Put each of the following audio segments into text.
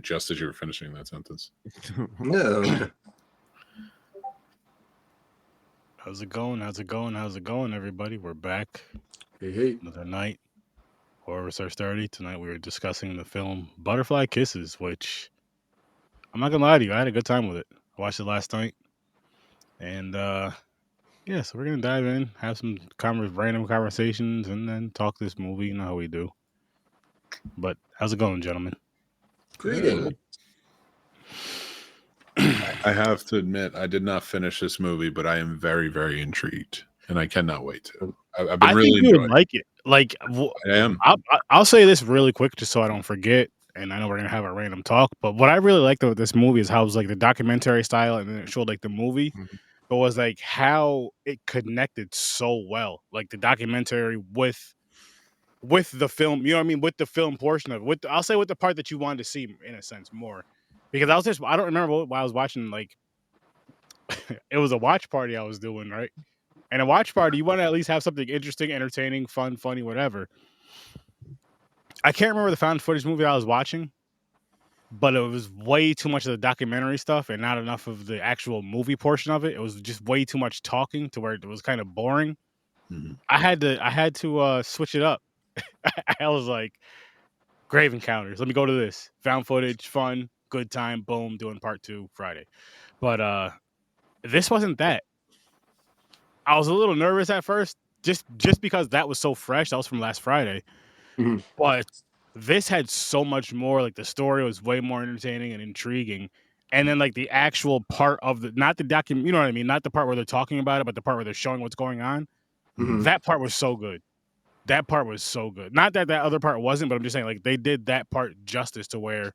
just as you were finishing that sentence. No. How's it going? How's it going? How's it going, everybody? We're back. Hey. Another night. Horror Research 30. Tonight we were discussing the film Butterfly Kisses, which I'm not gonna lie to you, I had a good time with it. I watched it last night. And yeah, so we're gonna dive in, have some random conversations, and then talk this movie. You know how we do. But how's it going, gentlemen? Greeting. I have to admit, I did not finish this movie, but I am very, very intrigued, and I cannot wait to. I've been really think you enjoying would like it. Like, I am. I'll say this really quick, just so I don't forget. And I know we're gonna have a random talk, but what I really liked about this movie is how it was like the documentary style, and then it showed like the movie, but was like how it connected so well, like the documentary with the film. You know what I mean? With the film portion of it. I'll say with the part that you wanted to see in a sense more, because I don't remember what I was watching. Like, it was a watch party I was doing, right? And a watch party, you want to at least have something interesting, entertaining, fun, funny, whatever. I can't remember the found footage movie I was watching, but it was way too much of the documentary stuff and not enough of the actual movie portion of it. It was just way too much talking to where it was kind of boring. Mhm. I had to switch it up. I was like, Grave Encounters. Let me go to this. Found footage, fun, good time, boom, doing part 2 Friday. But this wasn't that. I was a little nervous at first, just because that was so fresh. That was from last Friday. Mhm. But this had so much more. Like, the story was way more entertaining and intriguing. And then like the actual part of not the document, you know what I mean? Not the part where they're talking about it, but the part where they're showing what's going on. Mhm. That part was so good. That part was so good. Not that other part wasn't, but I'm just saying, like, they did that part justice to where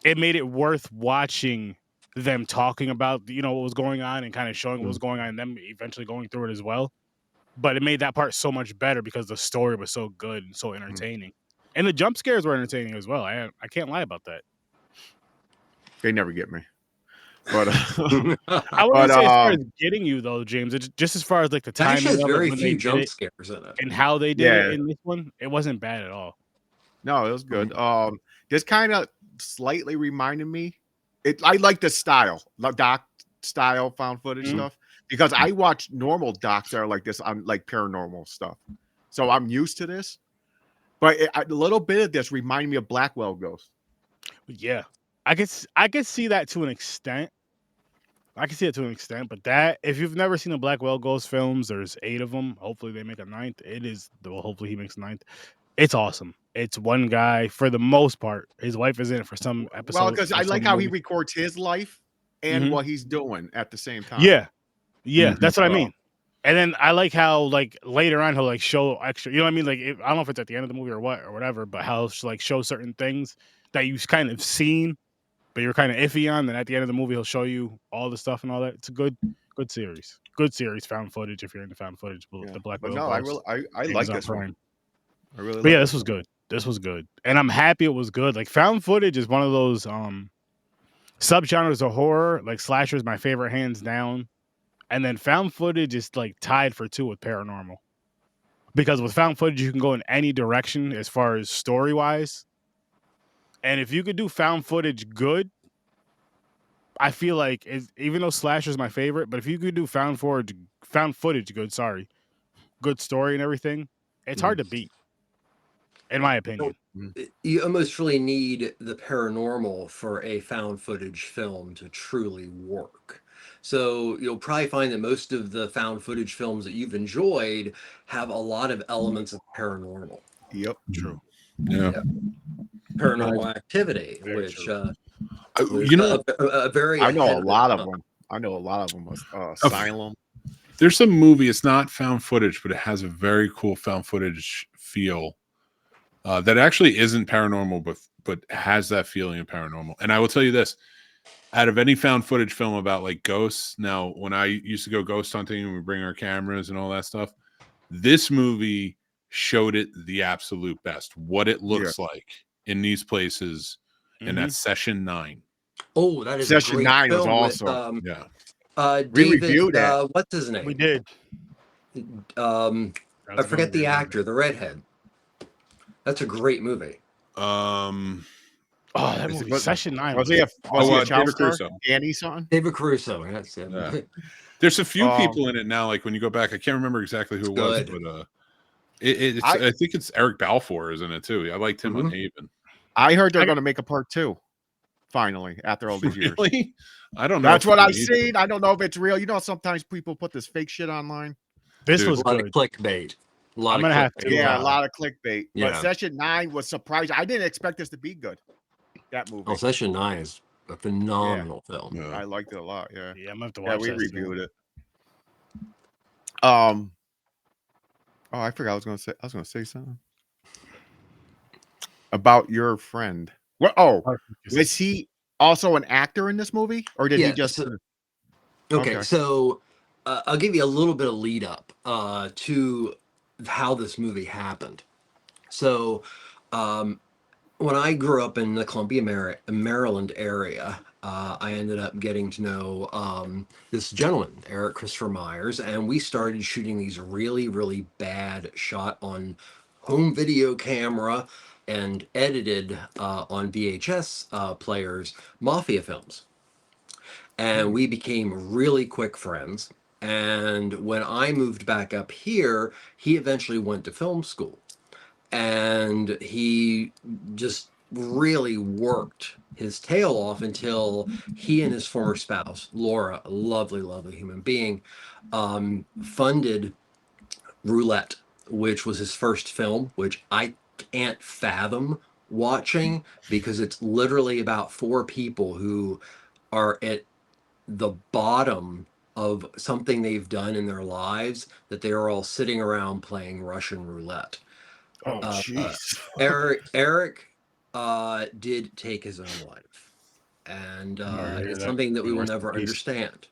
it made it worth watching them talking about, what was going on and kind of showing what was going on and them eventually going through it as well. But it made that part so much better because the story was so good and so entertaining. And the jump scares were entertaining as well. I can't lie about that. They never get me. But I wouldn't say as far as getting you though, James. It's just as far as like the timing Actually, has of it very when few they jump did it scares in it. and how they did it in this one. It wasn't bad at all. No, it was good. This kind of slightly reminded me. I like the style, doc style found footage stuff, because I watch normal docs that are like this on like paranormal stuff, so I'm used to this. But a little bit of this reminded me of Blackwell Ghost. Yeah, I could see that to an extent. I can see it to an extent, but that, if you've never seen the Blackwell Ghost films, there's 8 of them. Hopefully they make a 9th. Hopefully he makes a 9th. It's awesome. It's one guy for the most part. His wife is in it for some episodes. Well, because I like how he records his life and what he's doing at the same time. Yeah, that's what I mean. And then I like how, like, later on he'll like show extra. You know what I mean? Like, I don't know if it's at the end of the movie or whatever, but how he'll like show certain things that you've kind of seen, but you're kind of iffy on. Then at the end of the movie, he'll show you all the stuff and all that. It's a good series. Good series. Found footage. If you're into found footage, the Blackwell. No, I like this one. I really. But yeah, this was good. This was good, and I'm happy it was good. Like, found footage is one of those subgenres of horror. Like, slasher is my favorite, hands down, and then found footage is like tied for 2 with paranormal. Because with found footage, you can go in any direction as far as story wise. And if you could do found footage good, I feel like, even though slasher is my favorite, but if you could do found footage good, good story and everything, it's hard to beat, in my opinion. You almost really need the paranormal for a found footage film to truly work. So you'll probably find that most of the found footage films that you've enjoyed have a lot of elements of paranormal. Yep, true. Yeah. Paranormal Activity, Very which a very. I know a lot of them. Asylum. There's some movie. It's not found footage, but it has a very cool found footage feel. That actually isn't paranormal, but has that feeling of paranormal. And I will tell you this: out of any found footage film about like ghosts, now when I used to go ghost hunting and we bring our cameras and all that stuff, this movie showed it the absolute best. What it looks like in these places, and that's Session 9. Oh, that is Session 9 was awesome. We David, reviewed that. What's his name? We did. I forget the actor, the redhead. That's a great movie. Oh, Oh, that Is it- movie, Session 9. Was he a child David star? Caruso. Danny something? David Caruso. That's it. Yeah. There's a few Um, people in it now. Like when you go back, I can't remember exactly who it was, Good. but I think it's Eric Balfour is in it too. I liked him on Haven. I heard they're going to make a part 2. Finally, after all these years. Really? I don't know. That's if what they I've need seen. I don't know if it's real. You know, sometimes people put this fake shit online. This Dude. was A lot good. of clickbait. A lot I'm of gonna have clickbait. to, Yeah, a lot of clickbait. Yeah. But Session 9 was surprising. I didn't expect this to be good. That movie. Oh, Session 9 is a phenomenal film. Yeah. I liked it a lot. Yeah. Yeah, I'm gonna have to Yeah, watch we that reviewed soon. it. Oh, I forgot. I was gonna say something about your friend. What? Oh, was he also an actor in this movie, or did he just? Okay, so I'll give you a little bit of lead up to how this movie happened. So, when I grew up in the Columbia, Maryland area, I ended up getting to know this gentleman, Eric Christopher Myers, and we started shooting these really, really bad shot on home video camera and edited on VHS players mafia films. And we became really quick friends. And when I moved back up here, he eventually went to film school. And he just really worked his tail off until he and his former spouse, Laura, a lovely, lovely human being, funded Roulette, which was his first film, which I can't fathom watching because it's literally about 4 people who are at the bottom of something they've done in their lives, that they are all sitting around playing Russian roulette. Oh, jeez. Eric did take his own life, and it's something that we will never understand.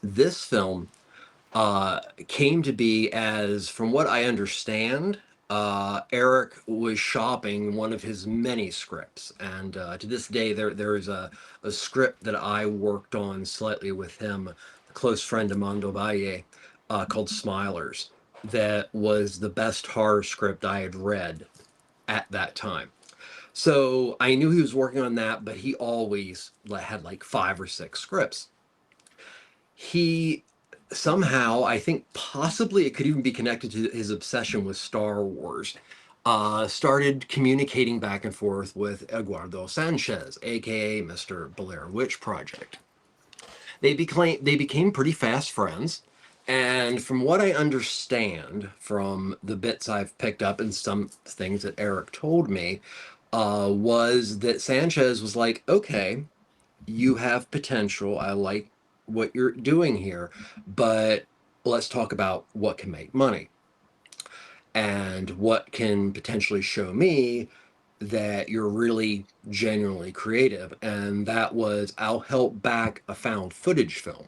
This film came to be as, from what I understand, Eric was shopping one of his many scripts, and to this day there is a script that I worked on slightly with him, a close friend Amando Valle, called Smilers, that was the best horror script I had read at that time. So I knew he was working on that, but he always had like 5 or 6 scripts. He somehow, I think possibly it could even be connected to his obsession with Star Wars, started communicating back and forth with Eduardo Sanchez, aka Mr. Blair Witch Project. They became pretty fast friends, and from what I understand from the bits I've picked up and some things that Eric told me, was that Sanchez was like, okay, you have potential. I like what you're doing here, but let's talk about what can make money and what can potentially show me that you're really genuinely creative. And that was, I'll help back a found footage film.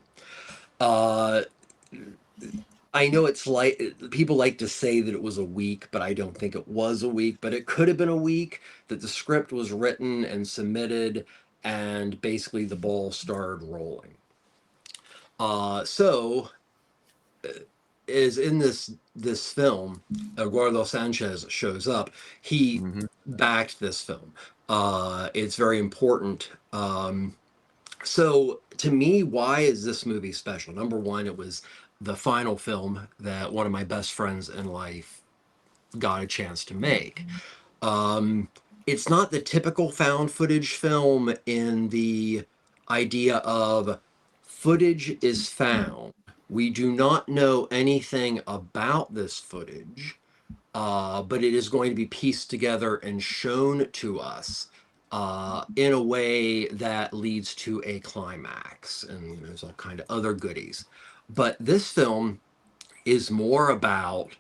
I know it's like, people like to say that it was a week, but I don't think it was a week, but it could have been a week that the script was written and submitted, and basically the ball started rolling. So is in this film, Eduardo Sanchez shows up. He backed this film. It's very important. So to me, why is this movie special? Number one, it was the final film that one of my best friends in life got a chance to make. It's not the typical found footage film in the idea of footage is found. We do not know anything about this footage, but it is going to be pieced together and shown to us in a way that leads to a climax, and there's all kind of other goodies. But this film is more about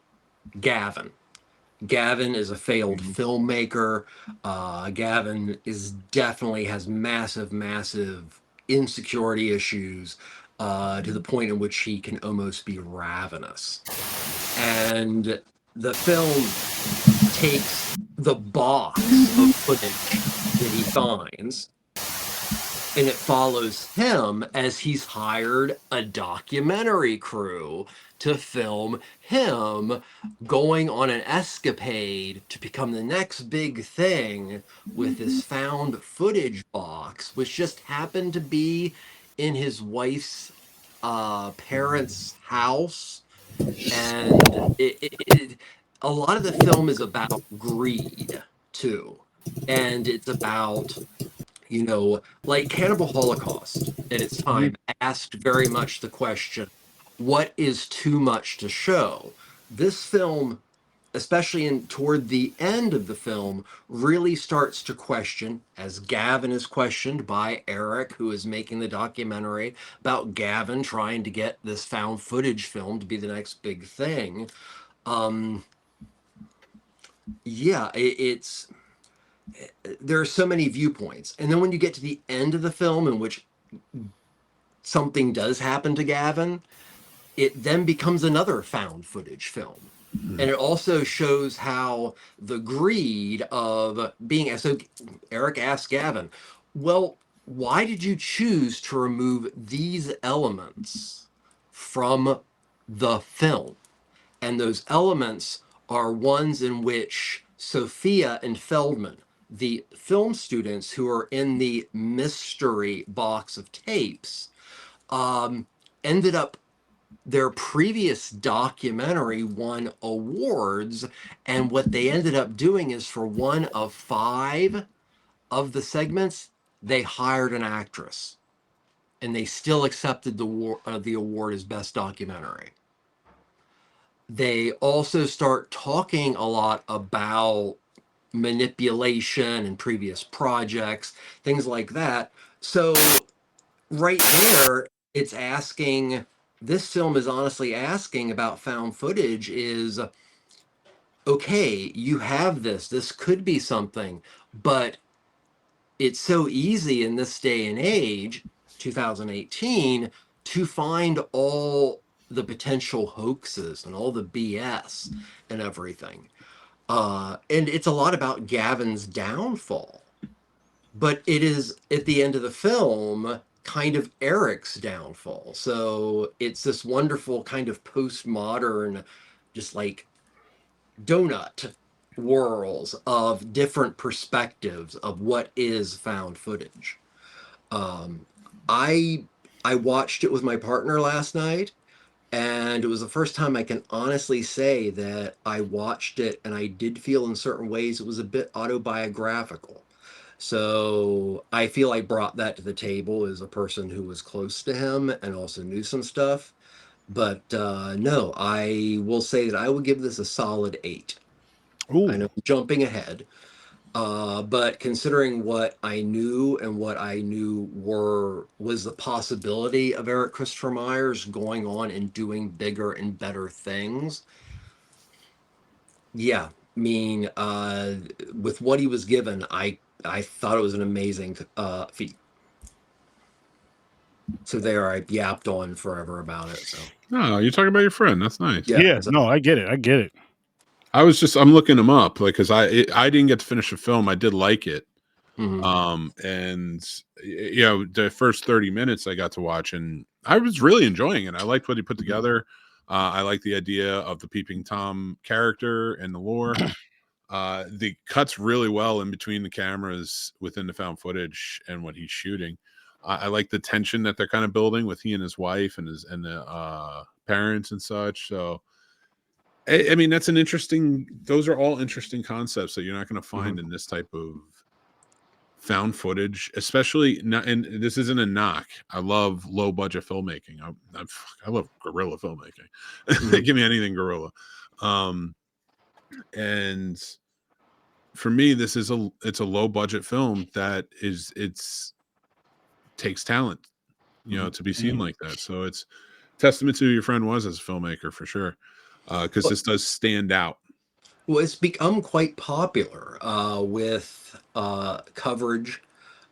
Gavin. Gavin is a failed filmmaker. Gavin definitely has massive insecurity issues, to the point in which he can almost be ravenous. And the film takes the box of footage that he finds And it follows him as he's hired a documentary crew to film him going on an escapade to become the next big thing with this found footage box, which just happened to be in his wife's parents' house. And a lot of the film is about greed too, and it's about, you know, like Cannibal Holocaust at its time asked very much the question, what is too much to show? This film, especially in toward the end of the film, really starts to question, as Gavin is questioned by Eric, who is making the documentary about Gavin trying to get this found footage film to be the next big thing. Yeah, it's there are so many viewpoints. And then when you get to the end of the film in which something does happen to Gavin, it then becomes another found footage film. And it also shows how the greed of being, so Eric asked Gavin, well, why did you choose to remove these elements from the film? And those elements are ones in which Sophia and Feldman, the film students who are in the mystery box of tapes, ended up, their previous documentary won awards, and what they ended up doing is for one of 5 of the segments, they hired an actress, and they still accepted the award as best documentary. They also start talking a lot about manipulation and previous projects, things like that. So right there, it's asking, this film is honestly asking about found footage is, okay, you have this could be something, but it's so easy in this day and age, 2018, to find all the potential hoaxes and all the BS and everything. And it's a lot about Gavin's downfall. But it is, at the end of the film, kind of Eric's downfall. So it's this wonderful kind of postmodern, just like donut whirls of different perspectives of what is found footage. I I watched it with my partner last night, and it was the first time I can honestly say that I watched it and I did feel in certain ways it was a bit autobiographical. So I feel I brought that to the table as a person who was close to him and also knew some stuff. But no, I will say that I would give this a solid 8. Ooh. I know I'm jumping ahead, but considering what I knew and what I knew was the possibility of Eric Christopher Myers going on and doing bigger and better things, yeah, I mean, with what he was given, I thought it was an amazing feat. So there, I yapped on forever about it. So Oh, you're talking about your friend. That's nice. Yeah. Yeah, no, I get it. I get it. I'm looking him up, like, because I didn't get to finish the film. I did like it. mhm. And you know, the first 30 minutes I got to watch, and I was really enjoying it. I liked what he put together. I like the idea of the Peeping Tom character and the lore. The cuts really well in between the cameras within the found footage and what he's shooting. I like the tension that they're kind of building with he and his wife and the parents and such. So I mean, those are all interesting concepts that you're not going to find in this type of found footage, especially not. And this isn't a knock. I love low budget filmmaking. I love guerrilla filmmaking. Give me anything guerrilla. And for me, it's a low budget film that takes talent, you know, to be seen like that. So it's testament to who your friend was as a filmmaker for sure. Because this does stand out. Well, it's become quite popular with coverage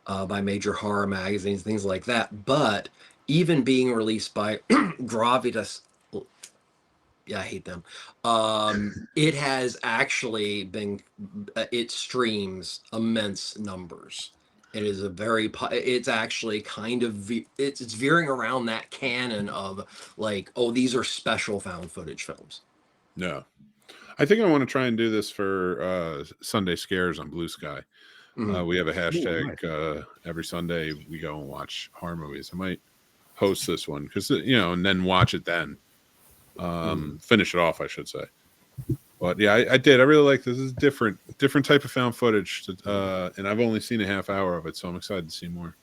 by major horror magazines, things like that. But even being released by Gravitas, yeah, I hate them. It has actually been, it streams immense numbers. It is a very, it's actually kind of, it's veering around that canon of like, oh, these are special found footage films. Yeah. I think I want to try and do this for Sunday Scares on Blue Sky. We have a hashtag every Sunday we go and watch horror movies. I might host this one because, you know, and then watch it then. Finish it off, I should say. But yeah, I did. I really like this. This is different type of found footage. And I've only seen a half hour of it, so I'm excited to see more.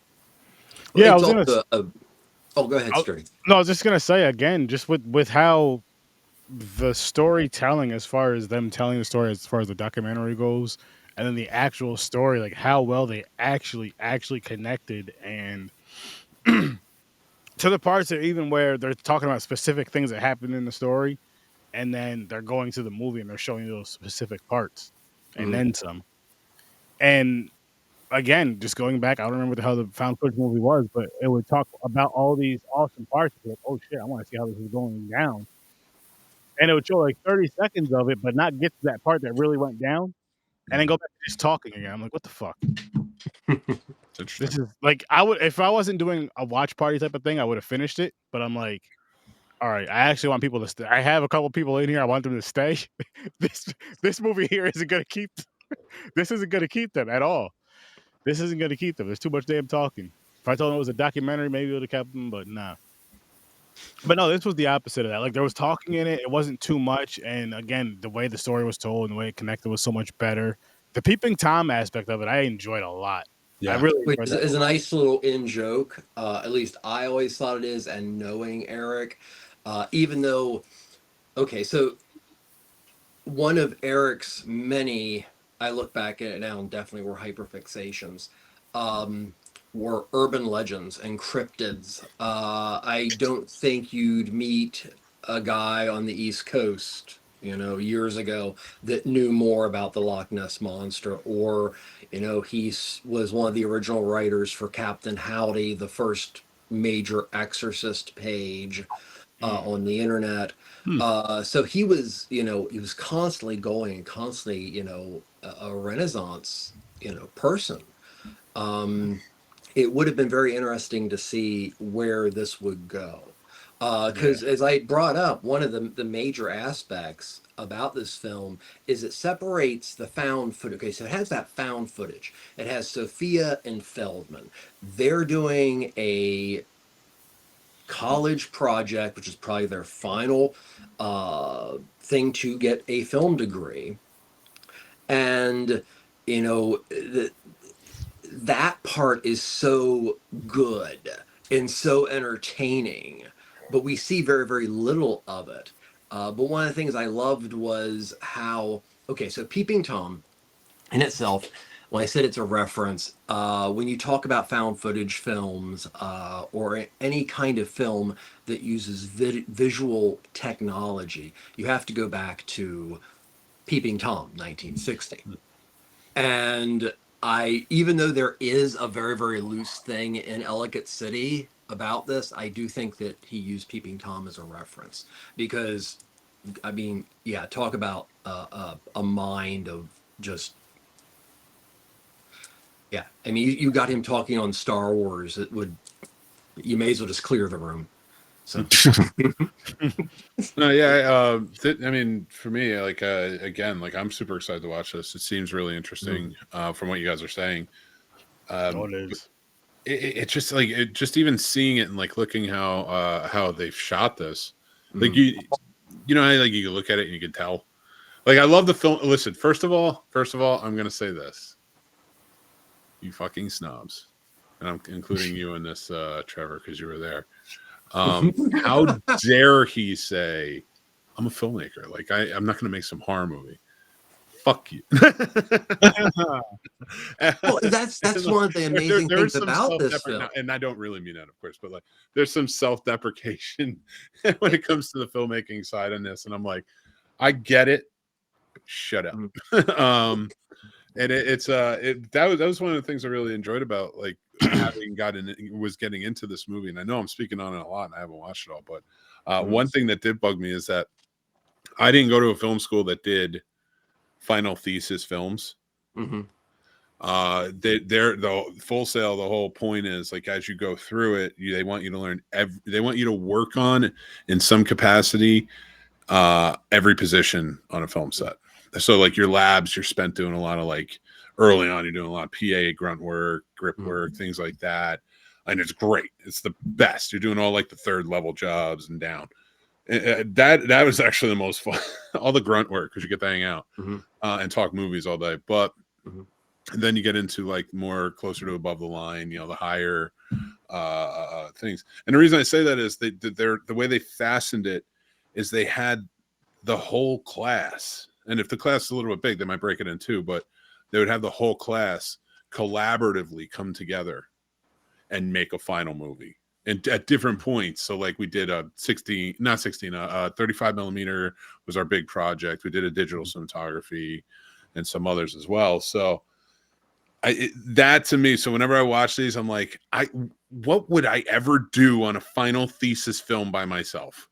Yeah, It's I was also gonna. oh, go ahead, Sturdy. No, I was just gonna say again, just with how the storytelling, as far as them telling the story, as far as the documentary goes, and then the actual story, like how well they actually connected, and to the parts that even where they're talking about specific things that happened in the story, and then they're going to the movie and they're showing you those specific parts, and then some. And again, just going back, I don't remember how the found footage movie was, but it would talk about all these awesome parts. Like, oh shit, I want to see how this is going down. And it would show like 30 seconds of it, but not get to that part that really went down, and then go back to just talking again. I'm like, what the fuck? This is like, I would, if I wasn't doing a watch party type of thing, I would have finished it. But I'm like, all right, I actually want people to stay. I have a couple people in here. I want them to stay. This movie here isn't gonna keep. This isn't gonna keep them at all. This isn't gonna keep them. There's too much damn talking. If I told them it was a documentary, maybe it would have kept them, but nah. But no, this was the opposite of that. Like, there was talking in it. It wasn't too much. And again, the way the story was told and the way it connected was so much better. The Peeping Tom aspect of it, I enjoyed a lot. Yeah. I really Which enjoyed that. is a nice little in joke. At least I always thought it is. And knowing Eric, even though, okay, so one of Eric's many, I look back at it now and definitely were hyperfixations, were urban legends and cryptids. I don't think you'd meet a guy on the East Coast, you know, years ago that knew more about the Loch Ness Monster, or, you know, he was one of the original writers for Captain Howdy, the first major exorcist page on the internet. So he was, you know, he was constantly going, constantly, you know, a Renaissance, you know, person. It would have been very interesting to see where this would go. Because as I brought up, one of the major aspects about this film is it separates the found footage. Okay, so it has that found footage. It has Sophia and Feldman. They're doing a college project, which is probably their final thing to get a film degree. And, you know, that part is so good and so entertaining, but we see very, very little of it. But one of the things I loved was how, okay, so Peeping Tom in itself, when I said it's a reference, when you talk about found footage films or any kind of film that uses visual technology, you have to go back to Peeping Tom, 1960. And even though there is a very, very loose thing in Ellicott City about this, I do think that he used Peeping Tom as a reference because, I mean, yeah, talk about a mind of just, yeah. I mean, you got him talking on Star Wars. You may as well just clear the room. So. No, yeah. I mean, for me, like again, like I'm super excited to watch this. It seems really interesting from what you guys are saying. It is. It's just like just even seeing it and like looking how they've shot this. Like you know, like you can look at it and you can tell. Like I love the film. Listen, first of all, I'm gonna say this. You fucking snobs, and I'm including you in this, Trevor, because you were there. How dare he say I'm a filmmaker? Like I'm not going to make some horror movie. Fuck you. Well, that's one of the amazing things about this film. And I don't really mean that, of course, but like there's some self-deprecation when it comes to the filmmaking side on this, and I'm like, I get it. Shut up. And that was one of the things I really enjoyed about like having getting into this movie. And I know I'm speaking on it a lot and I haven't watched it all, but one thing that did bug me is that I didn't go to a film school that did final thesis films. They're the Full Sail. The whole point is like as you go through it, they want you to learn. They want you to work on in some capacity every position on a film set. So like your labs, you're spent doing a lot of like early on, you're doing a lot of PA grunt work, grip work, things like that. And it's great. It's the best. You're doing all like the third level jobs and down. That was actually the most fun. All the grunt work because you get to hang out and talk movies all day. But then you get into like more closer to above the line, you know, the higher things. And the reason I say that is the way they fastened it is they had the whole class. And if the class is a little bit big, they might break it in two, but they would have the whole class collaboratively come together and make a final movie and at different points. So like we did a 35 millimeter was our big project. We did a digital cinematography and some others as well. So that to me, so whenever I watch these, I'm like, what would I ever do on a final thesis film by myself?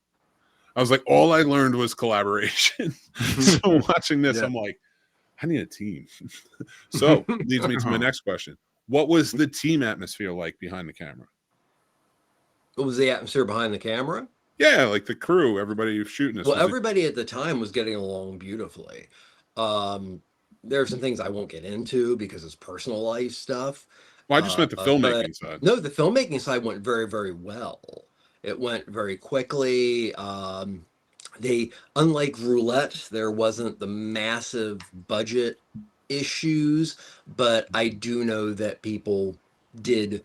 I was like, all I learned was collaboration. So watching this, I'm like, I need a team. So leads me to my next question. What was the team atmosphere like behind the camera? What was the atmosphere behind the camera? Yeah, like the crew, everybody who's shooting this. Well, everybody at the time was getting along beautifully. There are some things I won't get into because it's personal life stuff. Well, I just meant the filmmaking side. No, the filmmaking side went very, very well. It went very quickly. Unlike Roulette, there wasn't the massive budget issues, but I do know that people did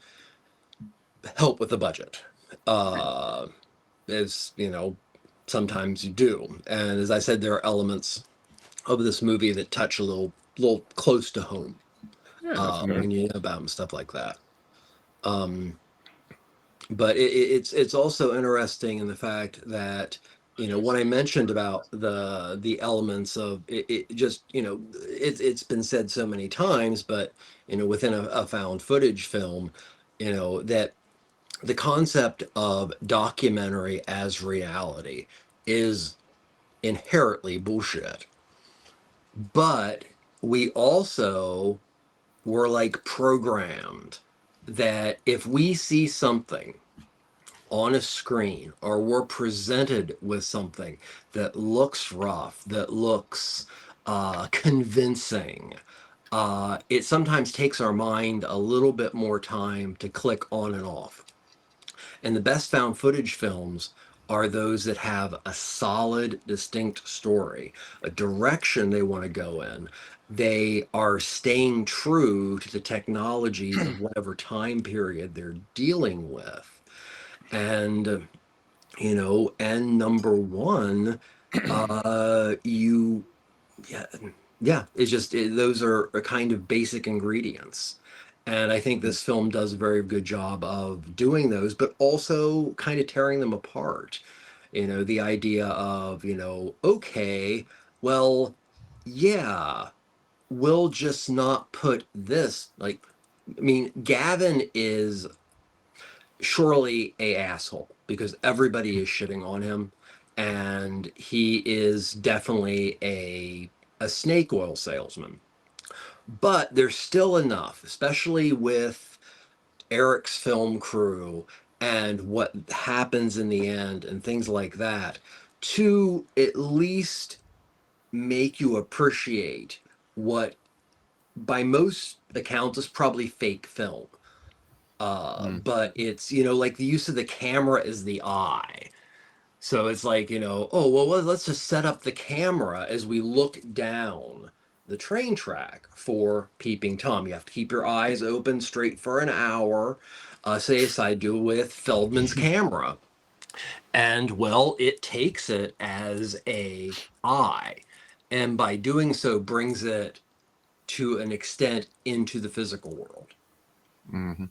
help with the budget. As you know, sometimes you do. And as I said, there are elements of this movie that touch a little close to home. When you know about them, stuff like that. But it's also interesting in the fact that, you know, when I mentioned about the elements of it just, you know, it's been said so many times, but, you know, within a found footage film, you know, that the concept of documentary as reality is inherently bullshit. But we also were like programmed that if we see something on a screen or we're presented with something that looks rough, that looks convincing, it sometimes takes our mind a little bit more time to click on and off. And the best found footage films are those that have a solid, distinct story, a direction they want to go in. They are staying true to the technologies of whatever time period they're dealing with. And, you know, and number one, it's just, those are kind of basic ingredients. And I think this film does a very good job of doing those, but also kind of tearing them apart. You know, the idea of, you know, okay, well, yeah, we'll just not put this, like, I mean, Gavin is surely a asshole because everybody is shitting on him. And he is definitely a snake oil salesman. But there's still enough, especially with Eric's film crew and what happens in the end and things like that, to at least make you appreciate what by most accounts is probably fake film. But it's, you know, like the use of the camera is the eye. So it's like, you know, oh, well, let's just set up the camera as we look down the train track for Peeping Tom. You have to keep your eyes open straight for an hour, say as I do with Feldman's camera. And, well, it takes it as a eye. And by doing so, brings it to an extent into the physical world. Mm-hmm.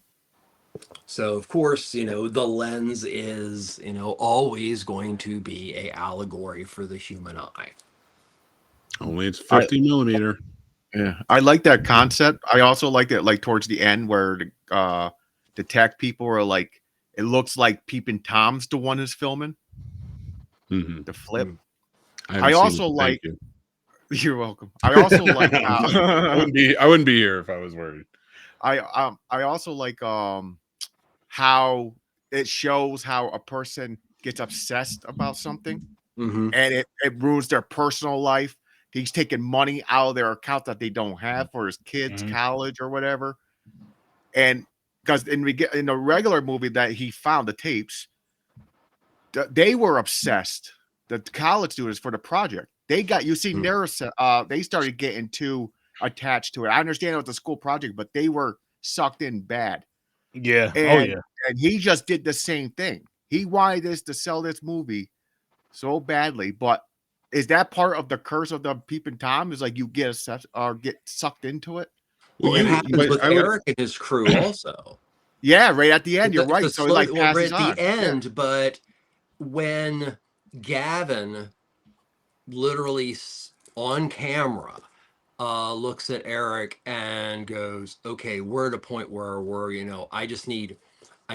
So, of course, you know, the lens is, you know, always going to be a allegory for the human eye. Only it's 50 millimeter. Yeah, I like that concept. I also like that, like towards the end where the tech people are like, it looks like Peeping Tom's the one who's filming the flip. I also like, You're welcome. I also like I wouldn't be here if I was worried. I also like how it shows how a person gets obsessed about something and it ruins their personal life. He's taking money out of their account that they don't have for his kids' college or whatever. And because in the regular movie that he found, the tapes, they were obsessed. The college students for the project. They got, you see, they started getting too attached to it. I understand it was a school project, but they were sucked in bad. Yeah. And, and he just did the same thing. He wanted this to sell this movie so badly, but is that part of the curse of the Peeping Tom? Is like you get obsessed or get sucked into it? Well, it happens with Eric and his crew also. Yeah, right at the end. You're right. So he like passes right at the on. end, but when Gavin literally on camera looks at Eric and goes, okay, we're at a point where we're, I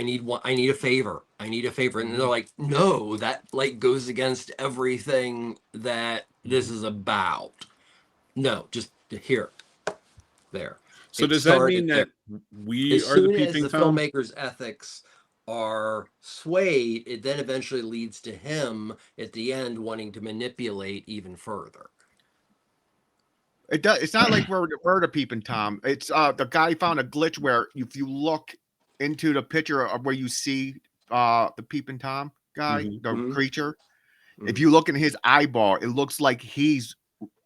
need a favor. And they're like, no, that like goes against everything that this is about. No, just here, there. So does that mean that we are the Peeping Tom? The filmmaker's ethics are swayed, it then eventually leads to him at the end wanting to manipulate even further. It does. It's not like we're the Peeping Tom. It's the guy found a glitch where if you look into the picture of where you see the Peeping Tom guy, the creature, if you look in his eyeball, it looks like he's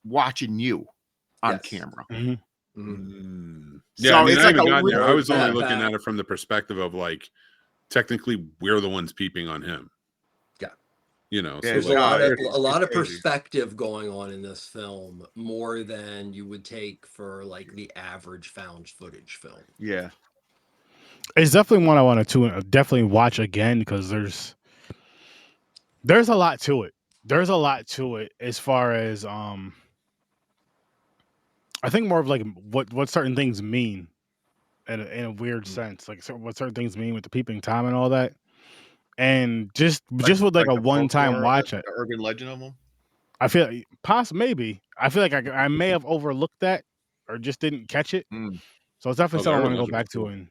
watching you on camera. Yeah, so I mean, it's I like haven't gotten there. I was only looking at it from the perspective of like, technically, we're the ones peeping on him. Yeah, so there's like, a lot of perspective going on in this film, more than you would take for like the average found footage film. Yeah, it's definitely one I wanted to definitely watch again because there's a lot to it. There's a lot to it as far as I think more of like what certain things mean in a weird sense, like what certain things mean with the Peeping Tom and all that, and just with like a one-time watch it. The urban legend of them. I feel maybe I feel like I may have overlooked that or just didn't catch it. So it's definitely something I want to go back to and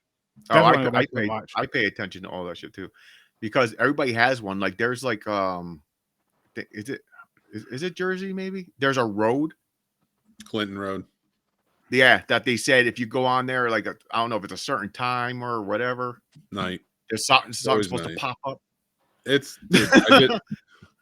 I pay attention to all that shit too, because everybody has one. Like there's like is it Jersey? Maybe there's a road, Clinton Road. Yeah, that they said if you go on there, like I don't know if it's a certain time or whatever night, there's something supposed to pop up. I did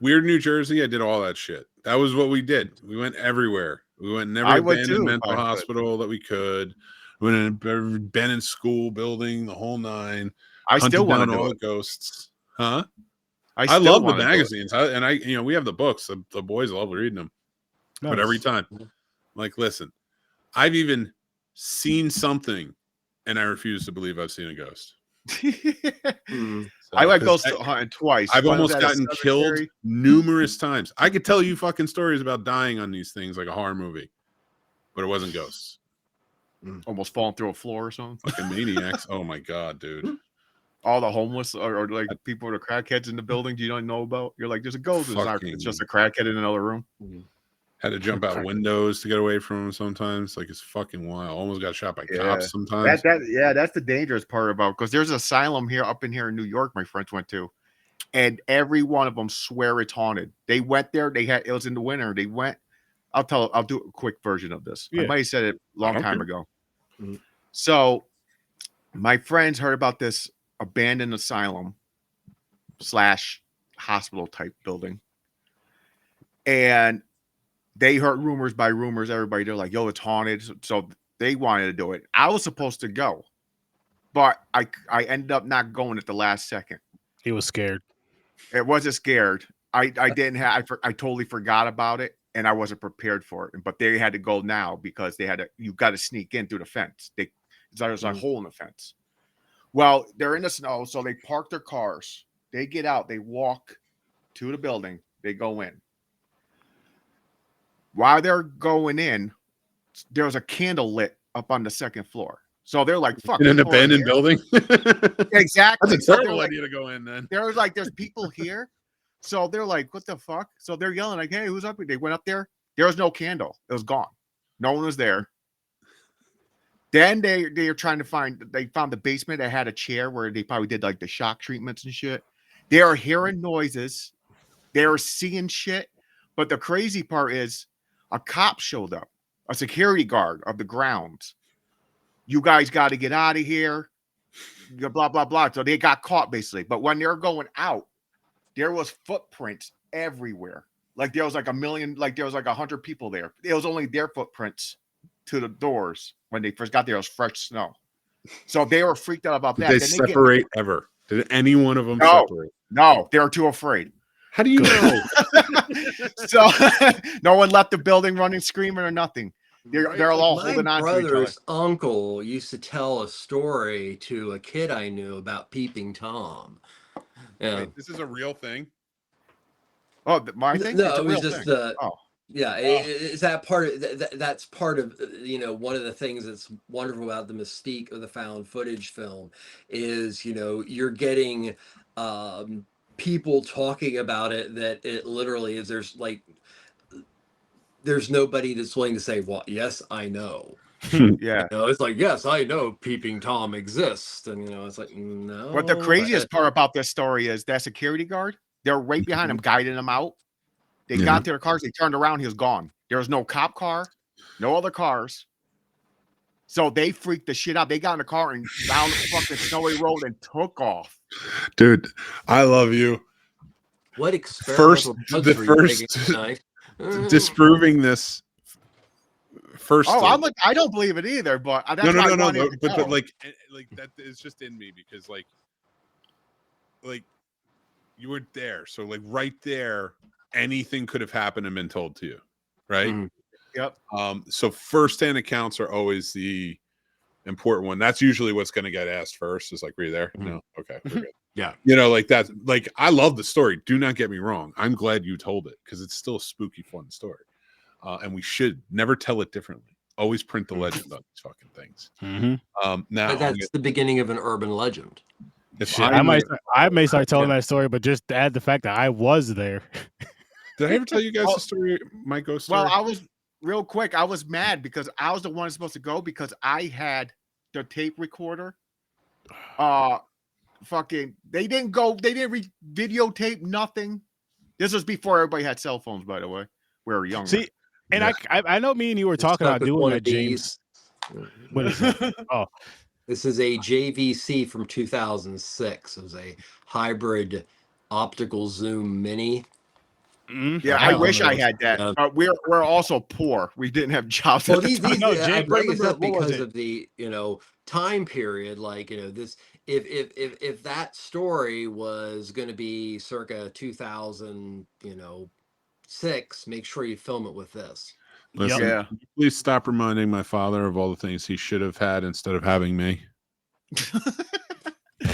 Weird New Jersey. I did all that shit. That was what we did. We went everywhere. We went in every abandoned mental hospital that we could. We went in every abandoned school building, the whole nine. I still want to all know the ghosts, huh? I love the magazines. We have the books. The boys love reading them. Nice. But every time, like, listen. I've even seen something, and I refuse to believe I've seen a ghost. I went ghost hunting twice. I've almost gotten killed numerous times. I could tell you fucking stories about dying on these things like a horror movie, but it wasn't ghosts. Almost falling through a floor or something. Fucking maniacs. Oh my god, dude. All the homeless or like people with crackheads in the buildings you don't know about. You're like, there's a ghost. It's just a crackhead in another room. Had to jump out windows to get away from him sometimes. Like, it's fucking wild. Almost got shot by cops sometimes. That's the dangerous part about, because there's an asylum up in here in New York my friends went to, and every one of them swear it's haunted. They went there. It was in the winter. They went. I'll do a quick version of this. I might have said it a long time ago. So my friends heard about this abandoned asylum / hospital type building, and they heard rumors by rumors. Everybody, they're like, yo, it's haunted. So they wanted to do it. I was supposed to go, but I ended up not going at the last second. He was scared. It wasn't scared. I didn't have, I totally forgot about it, and I wasn't prepared for it. But they had to go now because you got to sneak in through the fence. There's a hole in the fence. Well, they're in the snow, so they park their cars. They get out. They walk to the building. They go in. While they're going in, there's a candle lit up on the second floor. So they're like, fuck. In an abandoned building? Exactly. That's a terrible idea to go in then. There's people here. So they're like, what the fuck? So they're yelling like, hey, who's up here? They went up there. There was no candle. It was gone. No one was there. Then they are trying to find. They found the basement that had a chair where they probably did like the shock treatments and shit. They are hearing noises. They are seeing shit. But the crazy part is, a cop showed up, a security guard of the grounds. You guys got to get out of here. Blah blah blah. So they got caught basically. But when they're going out, there was footprints everywhere. Like there was like a million. Like there was like 100 people there. It was only their footprints to the doors when they first got there. It was fresh snow. So they were freaked out about that. Did they separate ever? Did any one of them separate? No, they were too afraid. How do you know? So no one left the building running, screaming, or nothing. They're all holding on to each other. My brother's uncle used to tell a story to a kid I knew about Peeping Tom. Yeah. Wait, this is a real thing? Oh, my thing? No, It's a it was real just thing. yeah. Is that part of that's part of one of the things that's wonderful about the mystique of the found footage film is you're getting people talking about it that it literally is. There's nobody that's willing to say, well, yes, I know. Yeah. It's like, yes, I know Peeping Tom exists. And, it's like, no. But the craziest part about this story is that security guard, they're right behind him, guiding him out. They got to their cars. They turned around. He was gone. There was no cop car, no other cars. So they freaked the shit out. They got in the car and down the fucking snowy road and took off. Dude, I love you. What experimental The first disproving this first. Oh, I'm like, I don't believe it either, but that's no. But like that is just in me because like you were there, so like right there, anything could have happened and been told to you, right? Mm-hmm. Yep. So firsthand accounts are always the important one. That's usually what's going to get asked first. Is like, were you there? Mm-hmm. No. Okay. We're good. Yeah. Like that. Like, I love the story. Do not get me wrong. I'm glad you told it because it's still a spooky, fun story. And we should never tell it differently. Always print the legend on these fucking things. Mm-hmm. Now But that's the beginning of an urban legend. I may start telling that story, but just to add the fact that I was there. Did I ever tell you guys the story? My ghost story? Well, I was real quick. I was mad because I was the one supposed to go because I had the tape recorder. Fucking, they didn't go. They didn't videotape nothing. This was before everybody had cell phones, by the way. We were younger. See, and I know me and you were talking about doing that, James. What is that? Oh, this is a JVC from 2006. It was a hybrid optical zoom mini. Yeah, I wish I had that. We're also poor. We didn't have jobs. Well, I bring this up because of the time period. Like this, if that story was going to be circa 2006, make sure you film it with this. Listen, please stop reminding my father of all the things he should have had instead of having me. You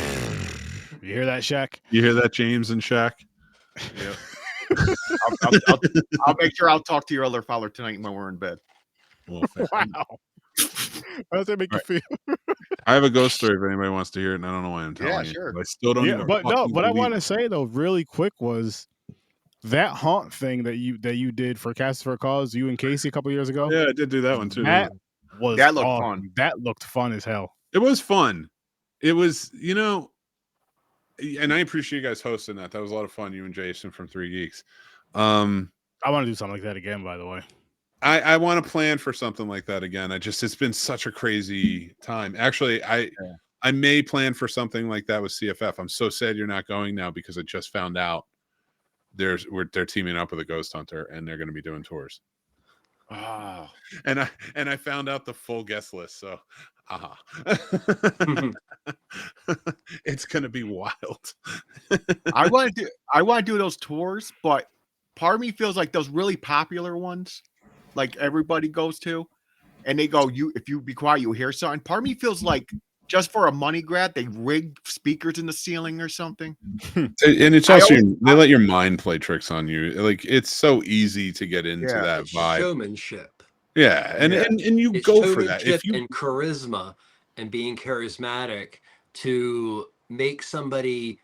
hear that, Shaq? You hear that, James and Shaq? Yeah. I'll make sure I'll talk to your other father tonight when we're in bed. Well, wow. How does that make you feel? I have a ghost story if anybody wants to hear it, and I don't know why I'm telling you. I still don't even but no, what I want to say though, really quick, was that haunt thing that you did for Cast for a Cause, you and Casey a couple years ago. Yeah, I did do that one too. That looked fun. That looked fun as hell. It was fun. It was, and I appreciate you guys hosting that. That was a lot of fun. You and Jason from 3 Geeks. I want to do something like that again, by the way. I want to plan for something like that again. It's been such a crazy time. Actually, I may plan for something like that with CFF. I'm so sad you're not going now because I just found out they're teaming up with a ghost hunter and they're going to be doing tours. Oh, and I found out the full guest list. So, it's going to be wild. I want to do those tours, but part of me feels like those really popular ones, like everybody goes to, and they go, if you be quiet, you'll hear something. Part of me feels like just for a money grab, they rig speakers in the ceiling or something. And it's also they let your mind play tricks on you. Like, it's so easy to get into that vibe. Showmanship. Yeah, and you go for that. And charisma and being charismatic to make somebody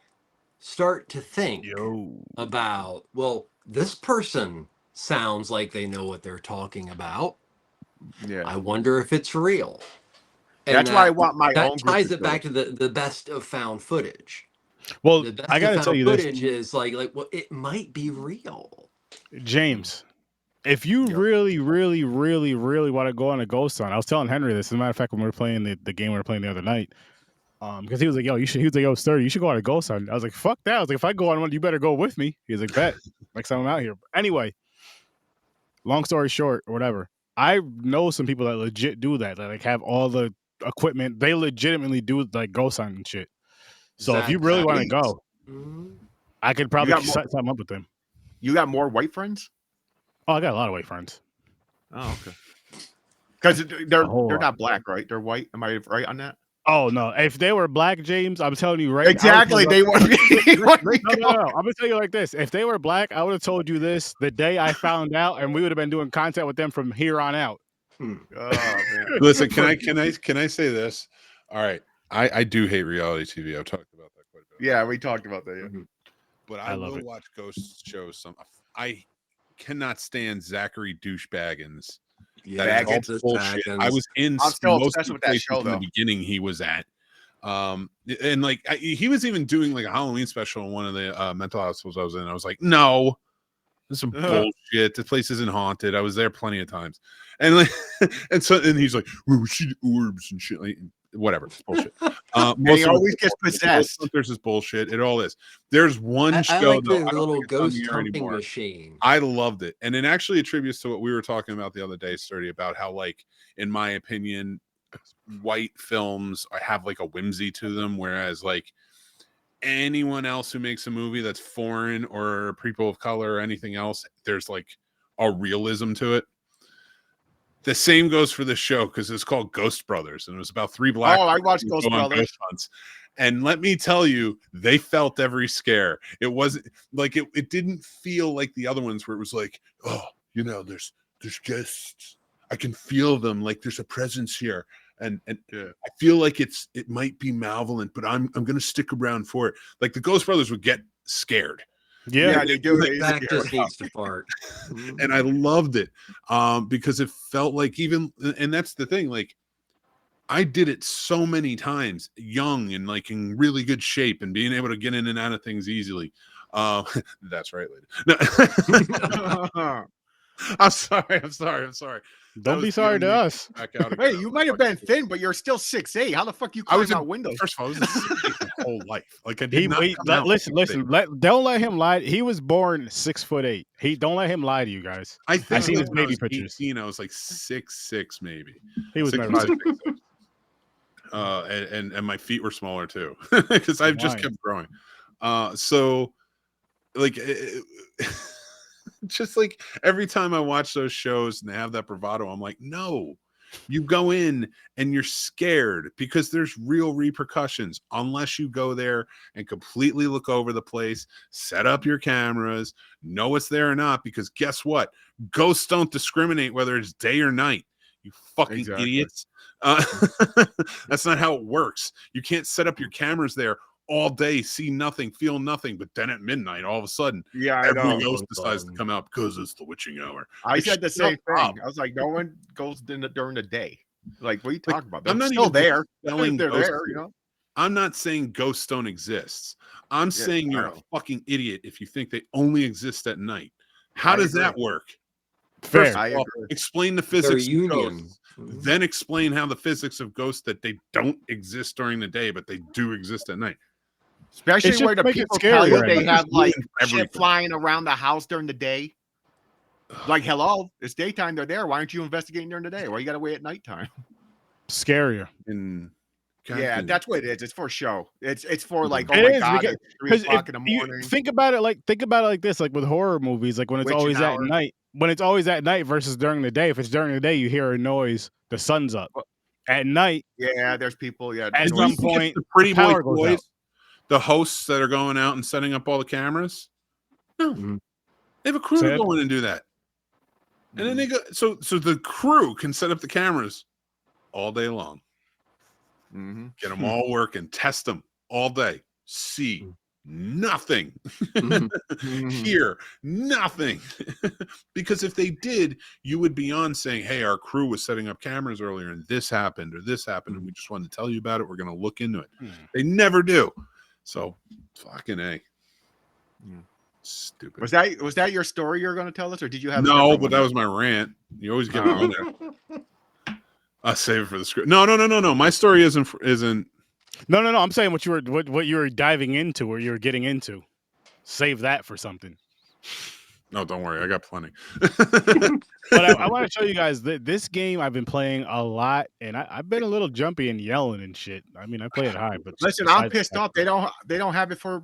start to think about, well, this person sounds like they know what they're talking about. Yeah. I wonder if it's real. And That's why I want my that own group ties of it back shows. to the best of found footage. Well, The best I of gotta tell found you this, footage is like well, it might be real. James. If you Yep. really, really, really, really want to go on a ghost hunt, I was telling Henry this. As a matter of fact, when we were playing the game we were playing the other night, because he was like, "Yo, you should." He was like, "Yo, STURD, you should go on a ghost hunt." I was like, "Fuck that!" I was like, "If I go on one, you better go with me." He was like, "Bet." Next time I'm out here. Anyway, long story short, or whatever. I know some people that legit do that. That like have all the equipment. They legitimately do like ghost hunting and shit. So if you really want to go, Mhm. I could probably set something up with them. You got more white friends? Oh, I got a lot of white friends. Oh, okay. Because they're lot. not black, right? They're white. Am I right on that? Oh no! If they were black, James, I'm telling you right. Exactly. They want me. No. I'm gonna tell you like this: if they were black, I would have told you this the day I found out, and we would have been doing content with them from here on out. Oh man. Listen, can I say this? All right, I do hate reality TV. I've talked about that quite a bit. Yeah, we talked about that. Yeah. But I I love will it. watch ghost shows. I cannot stand Zachary Douchebaggins. Yeah, That is all bullshit. I was in I'm still most obsessed of the with that places show, in the though. beginning he was at. And like he was even doing like a Halloween special in one of the mental hospitals I was in. I was like, no, this is some bullshit. This place isn't haunted. I was there plenty of times. And like and he's like, well, we see orbs and shit. Like, whatever. It's bullshit. And he always gets possessed. There's this bullshit. It all is. There's one show I like though. the I don't little think it's on ghost the air humping anymore. machine. I loved it. And it actually attributes to what we were talking about the other day, Sturdy, about how, like, in my opinion, white films have like a whimsy to them, whereas like anyone else who makes a movie that's foreign or people of color or anything else, there's like a realism to it. The same goes for this show because it's called Ghost Brothers, and it was about three black. Oh, I watched people Ghost go on Brothers. ghost hunts. And let me tell you, they felt every scare. It wasn't like it didn't feel like the other ones where it was like, oh, you know, there's just I can feel them, like there's a presence here. And I feel like it might be malevolent, but I'm gonna stick around for it. Like the Ghost Brothers would get scared. Yeah, they do. The back just needs to fart. And I loved it because it felt like and that's the thing, like I did it so many times young and like in really good shape and being able to get in and out of things easily. That's right, lady. I'm sorry. Don't be sorry to us. Hey, you might have been thin, but you're still 6'8". How the fuck you climb out windows? First of all, I was in 6'8" my whole life. Like I did not come out listen. Don't let him lie. He was born 6'8". Don't let him lie to you guys. I think seen his when I baby was pictures. 18, I was like 6'6" maybe. He was 6'5", 6'6". And my feet were smaller too because I've just kept growing. So like just like every time I watch those shows and they have that bravado, I'm like, no, you go in and you're scared because there's real repercussions unless you go there and completely look over the place, set up your cameras, know it's there or not, because guess what? Ghosts don't discriminate whether it's day or night. You fucking idiots. That's not how it works. You can't set up your cameras there all day, see nothing, feel nothing, but then at midnight, all of a sudden, every ghost decides to come out because it's the witching hour. I said the same thing. I was like, no one goes during the day. Like, what are you talking about? They're still there. They're there, you know? I'm not saying ghosts don't exist. I'm saying you're a fucking idiot if you think they only exist at night. How does that work? Fair. First of all, explain the physics of ghosts. Then explain how the physics of ghosts that they don't exist during the day, but they do exist at night. Especially where the people tell you they have like shit flying around the house during the day. Like, hello, it's daytime. They're there. Why aren't you investigating during the day? Why you got to wait at nighttime? Scarier. Yeah, that's what it is. It's for show. It's for like, oh my god, it's 3 o'clock in the morning. Think about it like this, like with horror movies, like when it's always at night. When it's always at night versus during the day. If it's during the day, you hear a noise, the sun's up. At night, there's people. Yeah, at some point, the pretty boys, the hosts that are going out and setting up all the cameras. No, they have a crew to go in and do that. And then they go, so the crew can set up the cameras all day long. Get them all working, test them all day, see nothing. Mhm. Here, nothing. Because if they did, you would be on saying, hey, our crew was setting up cameras earlier and this happened or this happened, and we just wanted to tell you about it. We're going to look into it. They never do. So fucking A. Stupid. Was that your story you're going to tell us, or did you have? No, but that was my rant. You always get me on there. I'll save it for the script. No. My story isn't. No. I'm saying what you were diving into or you were getting into. Save that for something. No, don't worry. I got plenty. But I want to show you guys that this game I've been playing a lot, and I've been a little jumpy and yelling and shit. I mean, I play it high, but listen, I'm pissed off. They don't have it for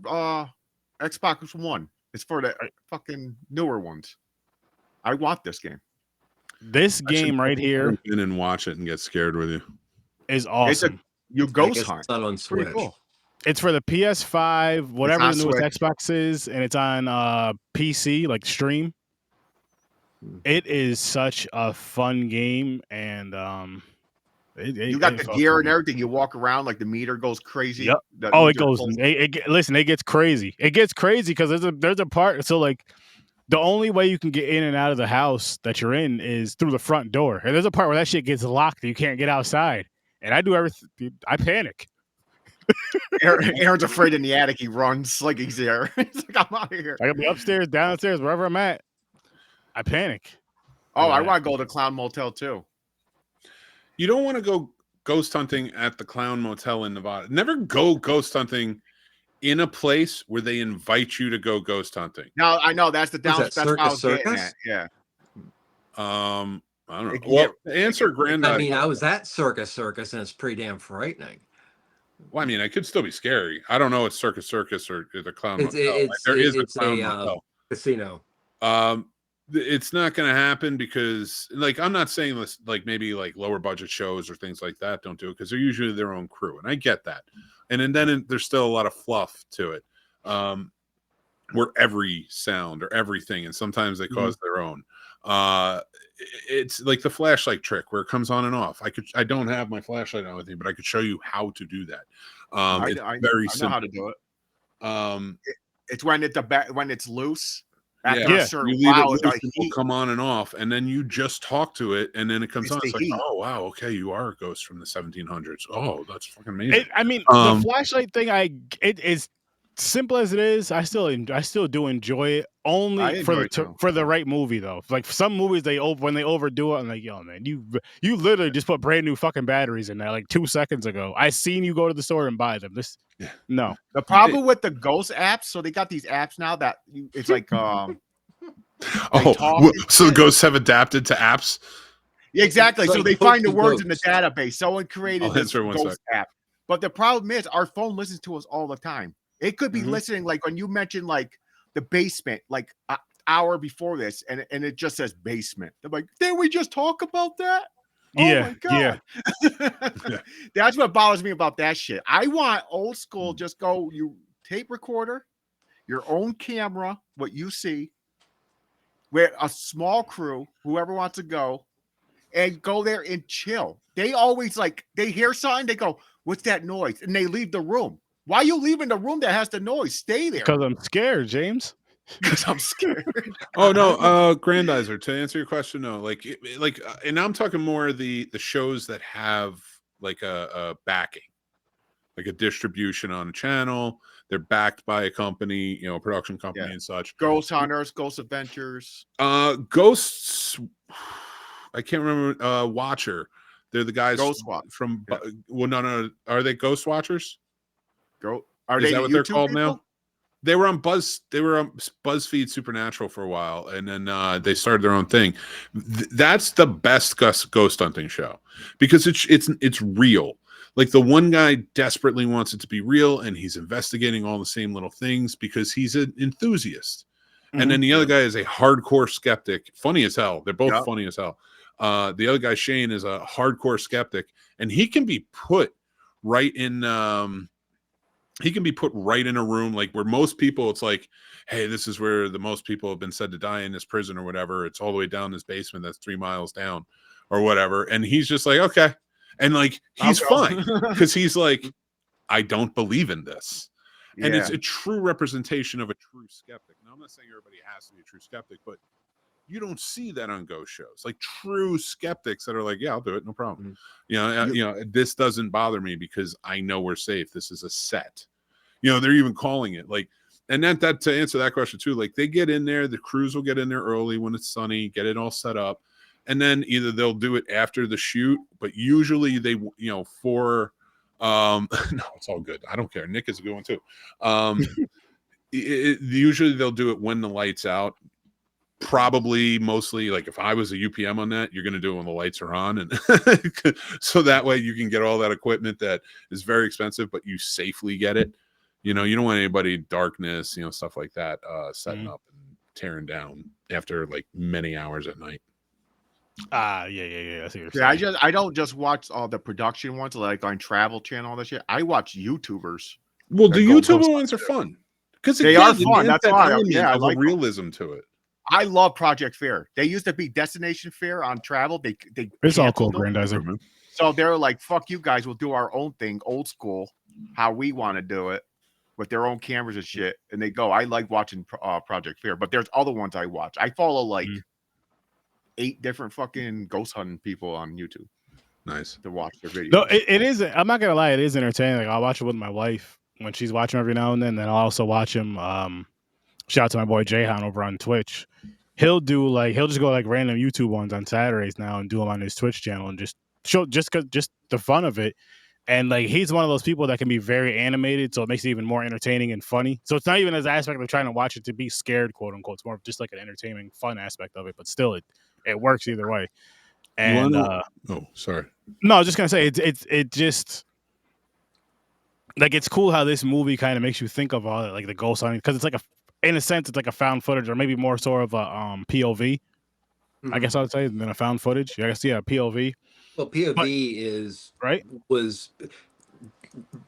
Xbox One. It's for the fucking newer ones. I want this game. This game right here in and watch it and get scared with you is awesome. You ghost hunt. It's not on Switch. Cool. It's for the PS5, whatever the newest Switch. Xbox is, and it's on PC, like stream. It is such a fun game, and you got the gear and everything. You walk around like the meter goes crazy. Yep. It goes. Listen, it gets crazy. It gets crazy because there's a part. So like, the only way you can get in and out of the house that you're in is through the front door, and there's a part where that shit gets locked and you can't get outside. And I do everything. I panic. Aaron's afraid in the attic. He runs like he's there. He's like, I'm out of here. I can be upstairs, downstairs, wherever I'm at. I panic. Oh, I want to go to Clown Motel too. You don't want to go ghost hunting at the Clown Motel in Nevada. Never go ghost hunting in a place where they invite you to go ghost hunting. No, I know that's the downside. That's what I was getting Circus? at. Yeah. I don't know. It can Well, get- answer Granddad. I mean, I was at Circus, and it's pretty damn frightening. Well, I mean, it could still be scary. I don't know. It's Circus or the Clown Motel. There is a Clown Motel casino. It's not going to happen because, like, I'm not saying this, like, maybe like lower budget shows or things like that don't do it because they're usually their own crew, and I get that. And then there's still a lot of fluff to it, where every sound or everything, and sometimes they cause their own. It's like the flashlight trick where it comes on and off. I don't have my flashlight on with me, but I could show you how to do that. It's very simple. I know how to do it. It's when it's loose. After Yeah, a certain you leave while, it it's loose, like it will come on and off, and then you just talk to it, and then it comes It's on. the It's like, heat. oh wow, okay, you are a ghost from the 1700s. Oh, that's fucking amazing. I mean, the flashlight thing, it is simple as it is. I still do enjoy it. Only for the right movie though. Like some movies, when they overdo it, I'm like, yo, man, you literally just put brand new fucking batteries in there like 2 seconds ago. I seen you go to the store and buy them. No. The problem with the ghost apps, so they got these apps now that it's like so the ghosts have adapted to apps. Yeah, exactly. It's so like they find the words ghosts. in the database. Someone created this ghost app. But the problem is our phone listens to us all the time. It could be listening, like when you mentioned like the basement, like an hour before this, and it just says basement. They're like, didn't we just talk about that? Yeah, oh my God. That's what bothers me about that shit. I want old school, just go, you tape recorder, your own camera, what you see, with a small crew, whoever wants to go, and go there and chill. They always they hear something, they go, what's that noise? And they leave the room. Why are you leaving the room that has the noise? Stay there. Because I'm scared, James. Because I'm scared. Oh no, Grandizer. To answer your question, no. And I'm talking more the shows that have like a backing, like a distribution on a channel. They're backed by a company, a production company and such. Ghost Hunters, Ghost Adventures. Ghosts. I can't remember. Watcher. They're the guys from. Yeah. Well, no. Are they Ghost Watchers? Are Is they that what they're called people? now? They were on BuzzFeed Supernatural for a while, and then they started their own thing. That's the best ghost hunting show because it's real. Like the one guy desperately wants it to be real, and he's investigating all the same little things because he's an enthusiast. And then the other guy is a hardcore skeptic. Funny as hell. They're both funny as hell. The other guy, Shane, is a hardcore skeptic, and he can be put right in. He can be put right in a room like where most people, it's like, hey, this is where the most people have been said to die in this prison or whatever. It's all the way down this basement that's 3 miles down or whatever. And he's just like, okay. And like, he's fine because he's like, I don't believe in this. And it's a true representation of a true skeptic. Now, I'm not saying everybody has to be a true skeptic, but you don't see that on ghost shows. Like true skeptics that are like, yeah, I'll do it, no problem. This doesn't bother me because I know we're safe. This is a set. They're even calling it like, and that to answer that question too, like they get in there, the crews will get in there early when it's sunny, get it all set up, and then either they'll do it after the shoot, but usually they, for no, it's all good. I don't care. Nick is a good one too. Usually they'll do it when the light's out. Probably mostly like if I was a UPM on that, you're going to do it when the lights are on, and so that way you can get all that equipment that is very expensive, but you safely get it. You don't want anybody darkness, stuff like that, setting up and tearing down after like many hours at night. Yeah. I see what you're saying. I don't just watch all the production ones like on Travel Channel, all that shit. I watch YouTubers. Well, the YouTuber ones are fun because they are fun. That's why. I like realism to it. I love Project Fair. They used to be Destination Fair on Travel. They it's all cool, Grandizer. So they're like, fuck you guys, we'll do our own thing, old school, how we want to do it, with their own cameras and shit. And they go, I like watching Project Fair, but there's other ones I watch. I follow like 8 different fucking ghost hunting people on YouTube. Nice to watch their videos. No, it is. I'm not gonna lie, it is entertaining. Like I'll watch it with my wife when she's watching every now and then. Then I'll also watch him. Shout out to my boy Jayhan over on Twitch. He'll just go like random YouTube ones on Saturdays now and do them on his Twitch channel and just show just the fun of it. And like he's one of those people that can be very animated, so it makes it even more entertaining and funny. So it's not even as aspect of trying to watch it to be scared, quote unquote. It's more of just like an entertaining, fun aspect of it. But still, it works either way. And sorry. No, I was just gonna say it just like it's cool how this movie kind of makes you think of all like the ghost hunting, because it's like in a sense it's like a found footage, or maybe more sort of a POV. I guess I would say than a found footage. I guess POV. Well, POV was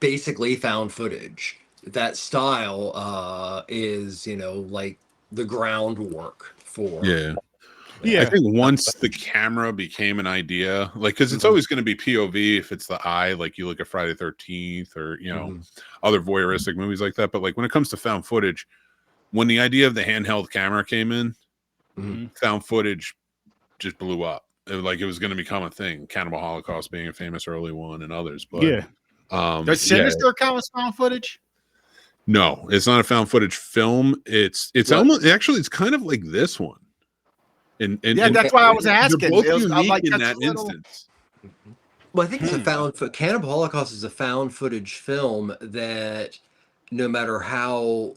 basically found footage. That style is like the groundwork for I think once the camera became an idea, like because it's always going to be POV if it's the eye, like you look at Friday the 13th or other voyeuristic movies like that. But like when it comes to found footage, when the idea of the handheld camera came in, found footage just blew up. It was going to become a thing. Cannibal Holocaust being a famous early one, and others. But does Sinister count as found footage? No, it's not a found footage film. It's almost it's kind of like this one. And that's why I was asking. They're both unique in that instance. Well, I think it's a found Cannibal Holocaust is a found footage film that no matter how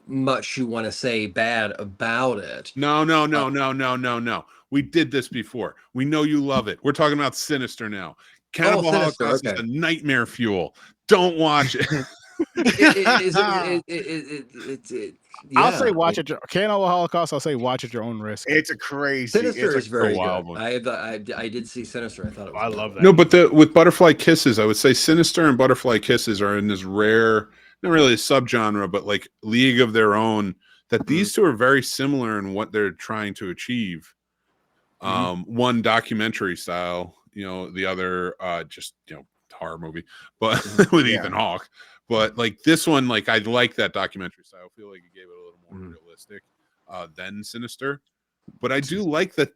much you want to say bad about it. No. We did this before. We know you love it. We're talking about Sinister now. Cannibal Holocaust is a nightmare fuel. Don't watch it. I'll say watch it. Cannibal Holocaust. I'll say watch at your own risk. It's a crazy. Sinister is very wild good. I did see Sinister. I thought it was. I love that. No, but with Butterfly Kisses, I would say Sinister and Butterfly Kisses are in this rare, not really a subgenre, but like league of their own. That these two are very similar in what they're trying to achieve. One documentary style, the other just horror movie, but with Ethan Hawke. But like this one, like I like that documentary style. I feel like it gave it a little more realistic than Sinister. But I do like that.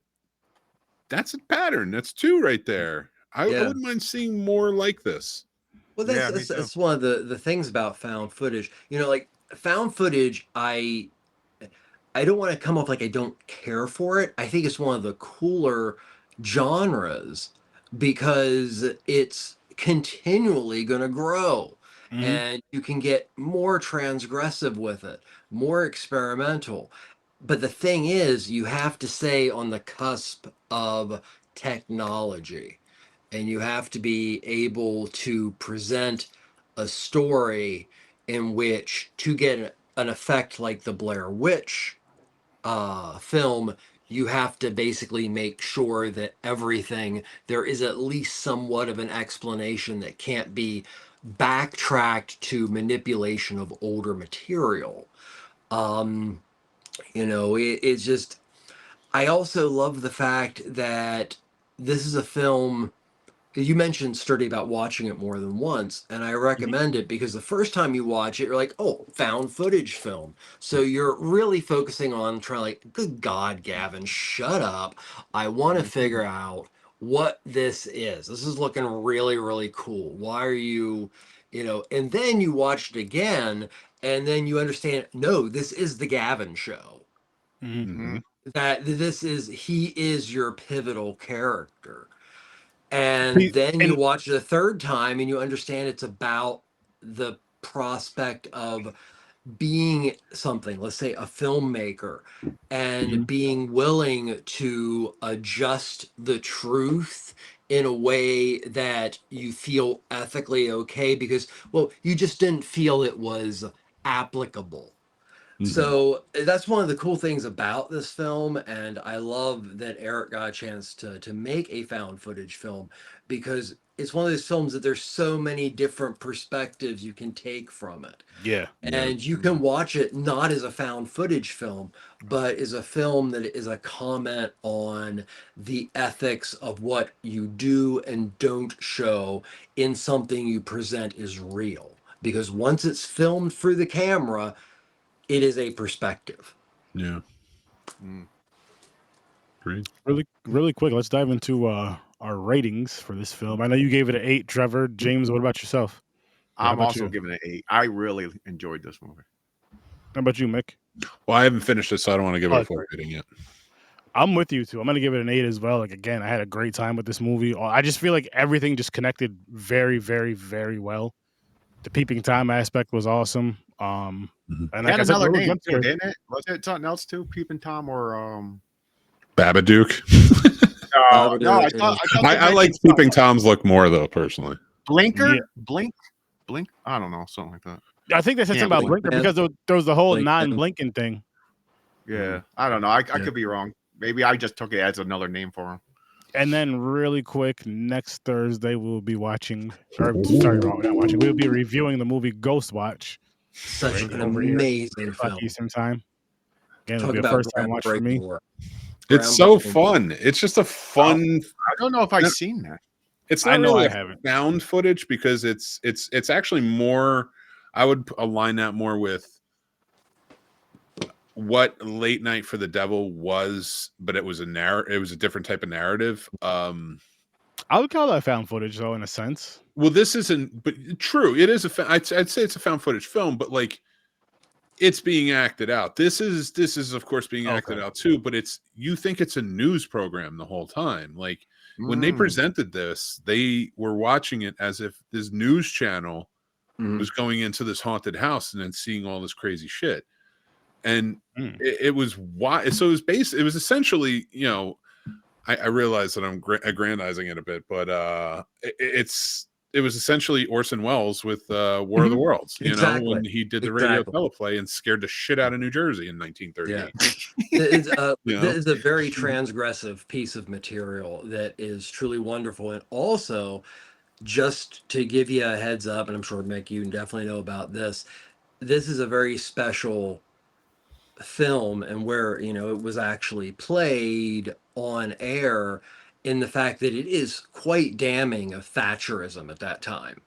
That's a pattern. That's 2 right there. I wouldn't mind seeing more like this. Well, that's one of the things about found footage. Like found footage, I don't want to come off like I don't care for it. I think it's one of the cooler genres because it's continually going to grow. And you can get more transgressive with it, more experimental. But the thing is, you have to stay on the cusp of technology, and you have to be able to present a story in which to get an effect like the Blair Witch film, you have to basically make sure that there is at least somewhat of an explanation that can't be backtracked to manipulation of older material. It's just, I also love the fact that this is a film you mentioned Sturdy about watching it more than once, and I recommend it because the first time you watch it, you're like, oh, found footage film. So you're really focusing on trying, like, good God, Gavin, shut up. I want to figure out what this is. This is looking really, really cool. Why are you, and then you watch it again, and then you understand, no, this is the Gavin show. Mm-hmm. That he is your pivotal character. And then you And watch it a third time and you understand it's about the prospect of being something, let's say a filmmaker, and being willing to adjust the truth in a way that you feel ethically okay because, well, you just didn't feel it was applicable. So that's one of the cool things about this film, and I love that Eric got a chance to make a found footage film because it's one of those films that there's so many different perspectives you can take from it. yeah, And you can watch it not as a found footage film, but as a film that is a comment on the ethics of what you do and don't show in something you present is real. Because once it's filmed through the camera, it is a perspective. Yeah. Mm. Great. really quick. Let's dive into our ratings for this film. I know you gave it an 8, Trevor. James, what about yourself? How I'm about also you? giving it an 8. I really enjoyed this movie. How about you, Mick? Well, I haven't finished it, so I don't want to give it a full sorry. rating yet. I'm with you too. I'm gonna give it an 8 as well. Like again, I had a great time with this movie. I just feel like everything just connected very, very, very well. The Peeping Tom aspect was awesome. And It like had I said, another Little name too, Gunther, didn't it? Was it something else too? Peeping Tom or Babadook. no, I thought they I like mentioned Peeping something. Tom's look more though, personally. Blinker, Yeah. blink. I don't know, something like that. I think they said Yeah, something about Blink Blinker Man. because there was the whole Blink Man. non-blinking thing. Yeah, I don't know. I could be wrong. Maybe I just took it as another name for him. And then really quick, next Thursday we'll be watching, or sorry, not watching. We'll be reviewing the movie Ghost Watch. Such Right an over here, amazing 8 o'clock film. Eastern time. Again, it'll Talk be a about first time watch for me. groundbreaking work. It's so Groundbreaking fun. It's just a fun. I don't know if I've seen that. It's I not know really I haven't. found footage because it's actually more. I would align that more with what Late Night for the Devil was, but it was it was a different type of narrative. I would call that found footage, though, in a sense. Well, this isn't, but true, it is I'd say it's a found footage film, but like it's being acted out. This is of course being acted out too, but you think it's a news program the whole time. Like when they presented this, they were watching it as if this news channel was going into this haunted house and then seeing all this crazy shit. And it was why. So it was it was essentially, I realize that I'm aggrandizing it a bit, but it was essentially Orson Welles with War of the Worlds, Exactly. when he did the radio teleplay and scared the shit out of New Jersey in 1938. This is a very transgressive piece of material that is truly wonderful. And also, just to give you a heads up, and I'm sure, Mick, you definitely know about this, this is a very special film and where, it was actually played on air in the fact that it is quite damning of Thatcherism at that time.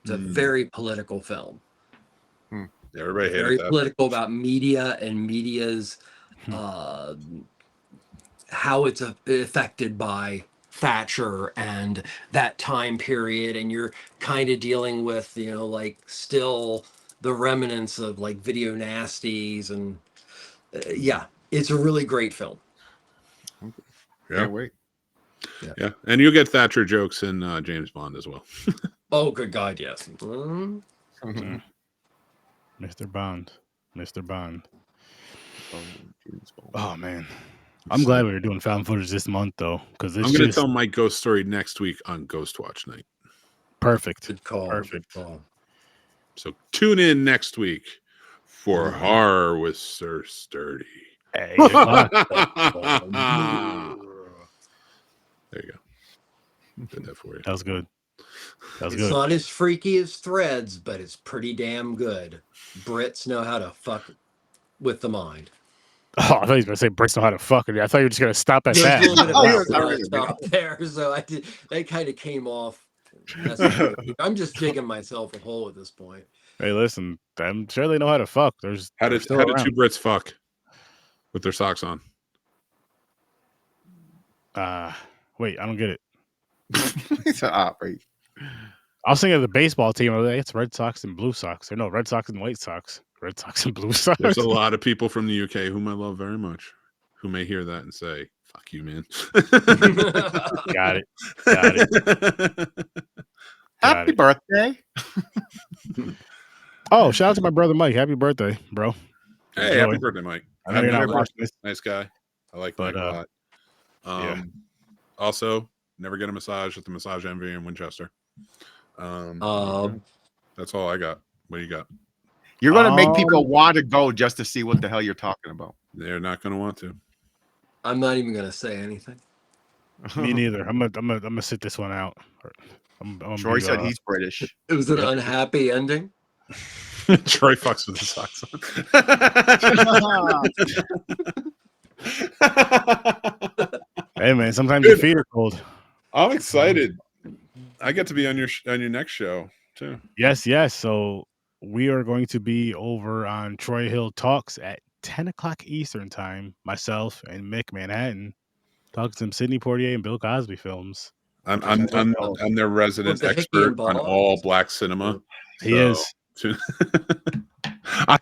It's a very political film. Everybody hated Very that. political about media and media's how it's affected by Thatcher and that time period, and you're kind of dealing with like still the remnants of like video nasties and yeah, it's a really great film. Yeah. Can't wait. Yeah, and you'll get Thatcher jokes in James Bond as well. Oh, good God, yes. Mr. Bond. Oh man, I'm glad we were doing found footage this month though, because it's I'm going to just tell my ghost story next week on Ghost Watch Night. perfect. Good call. Perfect. Good call. So tune in next week for Horror with Sir Sturdy. Hey, 8 o'clock. There you go. Did that for you. That was good. It's not as freaky as Threads, but it's pretty damn good. Brits know how to fuck with the mind. Oh, I thought he was gonna say Brits know how to fuck it. I thought you were just gonna stop at There's that. a little bit Oh, of yeah, a not really, stop there, so I did. That kind of came off. I'm just digging myself a hole at this point. Hey, listen, I'm sure they know how to fuck. They're still how did around. two Brits fuck with their socks on? Wait, I don't get it. It's wait. I was thinking of the baseball team. I was like, it's Red Sox and Blue Sox. Or no, Red Sox and White Sox. Red Sox and Blue Sox. There's a lot of people from the UK whom I love very much who may hear that and say, "Fuck you, man." Got it. Got it. Happy birthday. Oh, shout out to my brother Mike. Happy birthday, bro. Hey, Enjoy. happy birthday, Mike. I know you're not Happy birthday. watching this. Nice guy. I like But, Mike a lot. yeah. Also, never get a massage at the Massage Envy in Winchester. That's all I got. What do you got? You're going to make people want to go just to see what the hell you're talking about. They're not going to want to. I'm not even gonna say anything. Me neither. I'm gonna sit this one out. Troy said he's British. It was an unhappy ending. Troy fucks with the socks on. Hey man, sometimes your feet are cold. I'm excited. I get to be on your next show too. Yes. So we are going to be over on Troy Hill Talks at 10 o'clock Eastern time. Myself and Mick Manhattan talking some Sidney Poitier and Bill Cosby films. I'm their resident the expert Hickey on all black cinema. He is. I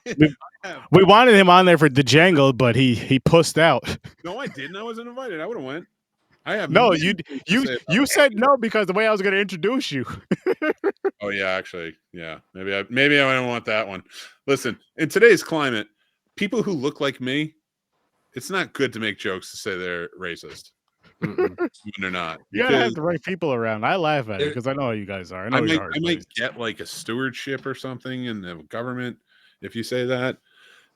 We wanted him on there for the Django, but he pussed out. No, I didn't. I wasn't invited. I would have went. I have No, nothing to say you said no because the way I was going to introduce you. Oh yeah, actually, yeah. Maybe I don't want that one. Listen, in today's climate, people who look like me, it's not good to make jokes to say they're racist. When they're not. You gotta have the right people around. I laugh at it because I know how you guys are. I might get like a stewardship or something in the government if you say that,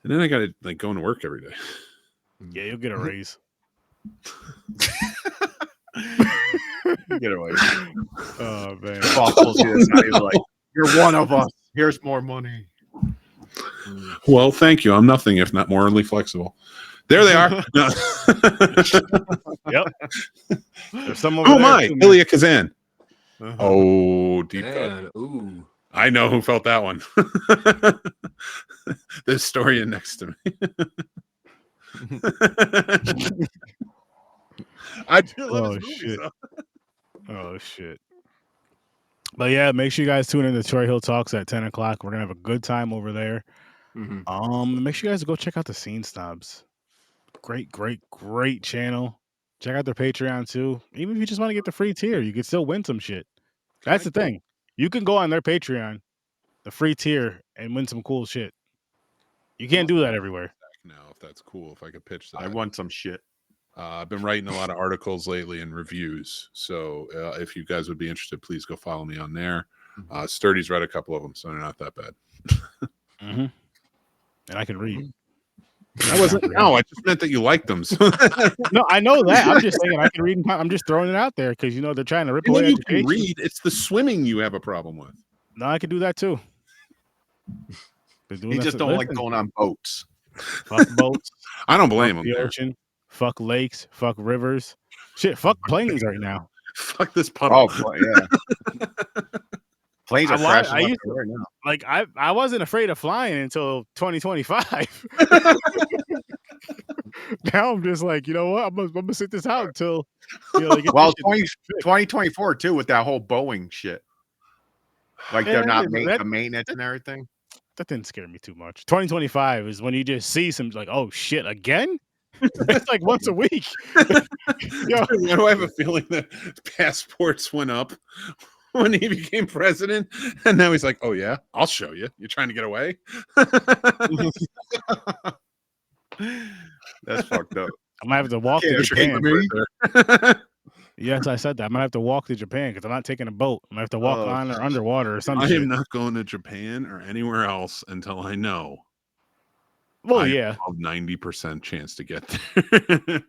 and then I gotta like go into work every day. Yeah, you'll get a raise. Get away. Oh man. You're one of us. Here's more money. Well, thank you. I'm nothing if not morally flexible. There they are. Yep. There's some over Oh there my, too, Ilya Kazan. Oh, deep cut. Ooh. I know who felt that one. The historian next to me. I do love his movies, shit. though. Oh shit. But yeah, make sure you guys tune in to Troy Hill Talks at 10 o'clock. We're gonna have a good time over there. Make sure you guys go check out the Scene Snobs. Great channel. Check out their Patreon too. Even if you just want to get the free tier, you can still win some shit. That's the thing. You can go on their Patreon, the free tier, and win some cool shit. You can't do that everywhere. Now, if that's cool, if I could pitch that. I want some shit. I've been writing a lot of articles lately and reviews. So if you guys would be interested, please go follow me on there. Sturdy's read a couple of them, so they're not that bad. And I can read. I just meant that you liked them. So. No, I know that. I'm just saying I can read. I'm just throwing it out there because they're trying to rip away you education. can read. It's the swimming you have a problem with. No, I can do that too. You just don't like going on boats. Fuck boats. I don't blame them. The ocean. Fuck lakes. Fuck rivers. Shit. Fuck planes right now. Fuck this puddle. Oh, yeah. Planes are crashing right now. Like I wasn't afraid of flying until 2025. Now I'm just like, you know what? I'm gonna sit this out until they get 2024 too with that whole Boeing shit. Like they're not making the maintenance and everything. That didn't scare me too much. 2025 is when you just see some like, oh shit, again? It's like once a week. Why do I have a feeling that passports went up when he became president? And now he's like, oh yeah, I'll show you. You're trying to get away? That's fucked up. I'm gonna have to walk to Japan. Yes, I said that. I'm gonna have to walk to Japan because I'm not taking a boat. I'm gonna have to walk on or underwater or something. I am not going to Japan or anywhere else until I know. Well, I yeah, have 90% chance to get there.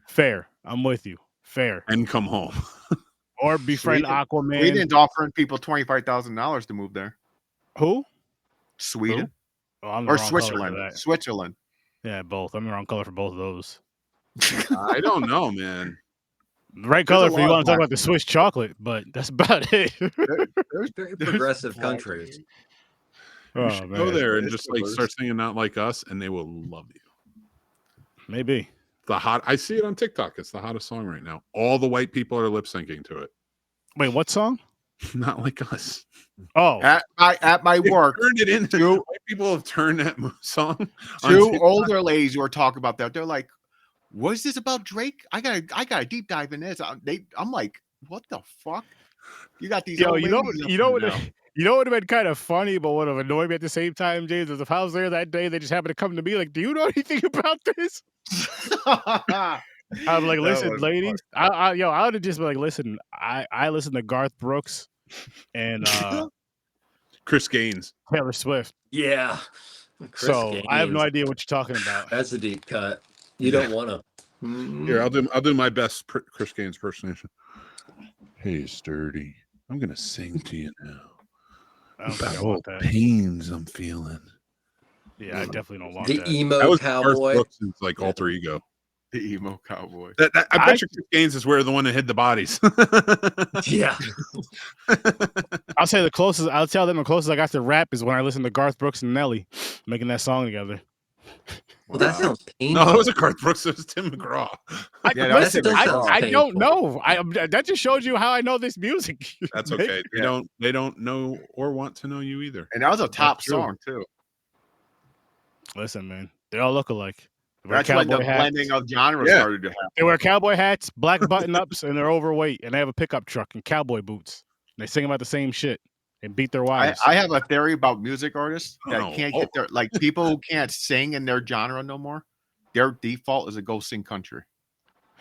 Fair. I'm with you. Fair. And come home. Or befriend Aquaman. Sweden's offering people $25,000 to move there. Who? Sweden. Who? Oh, or Switzerland. Switzerland. Yeah, both. I'm the wrong color for both of those. I don't know, man. The right There's color a for you lot want of to talk black about the Swiss chocolate, but that's about it. Very There's progressive black. countries. You Oh should go man, there and It's just like diverse. start singing "Not Like Us," and they will love you. maybe. I see it on TikTok. It's the hottest song right now. All the white people are lip syncing to it. Wait, what song? Not Like Us. Oh, At my They've work, turned it into two white people have turned that song. on two TikTok. older ladies were talking about that. They're like, "What is this about Drake? I got a deep dive in this." I'm like, "What the fuck?" You got these yo, old you know, ladies. you know what? You know what would have been kind of funny, but would have annoyed me at the same time, James, is if I was there that day, they just happened to come to me like, "Do you know anything about this?" I'm like, "Listen, ladies, I would have just been like, listen, I listen to Garth Brooks and Chris Gaines. Taylor Swift, Yeah. Chris so I have no Gaines. idea what you're talking about." That's a deep cut. You don't want to. Here, I'll do my best Chris Gaines impersonation. Hey, Sturdy, I'm gonna sing to you now I don't about think I all want the that. pains I'm feeling. Yeah, I definitely don't want The that. emo That was Garth cowboy. Brooks' like alter ego. The emo cowboy. I bet you Chris Gaines is where the one that hid the bodies. Yeah. I'll say I'll tell them the closest I got to rap is when I listened to Garth Brooks and Nelly making that song together. Well, that sounds painful. No, that was a Garth Brooks. It was Tim McGraw. Yeah, that was Listen, still sounds I don't painful. know. That just shows you how I know this music. That's okay. They don't know or want to know you either. And that was a top That's true. song too. Listen, man, they all look alike. They wear That's when the cowboy hats. blending of genres Yeah. started to happen. They wear cowboy hats, black button-ups, and they're overweight, and they have a pickup truck and cowboy boots. And they sing about the same shit and beat their wives. I have a theory about music artists that Oh, can't get their like people who can't sing in their genre no more. Their default is to go sing country.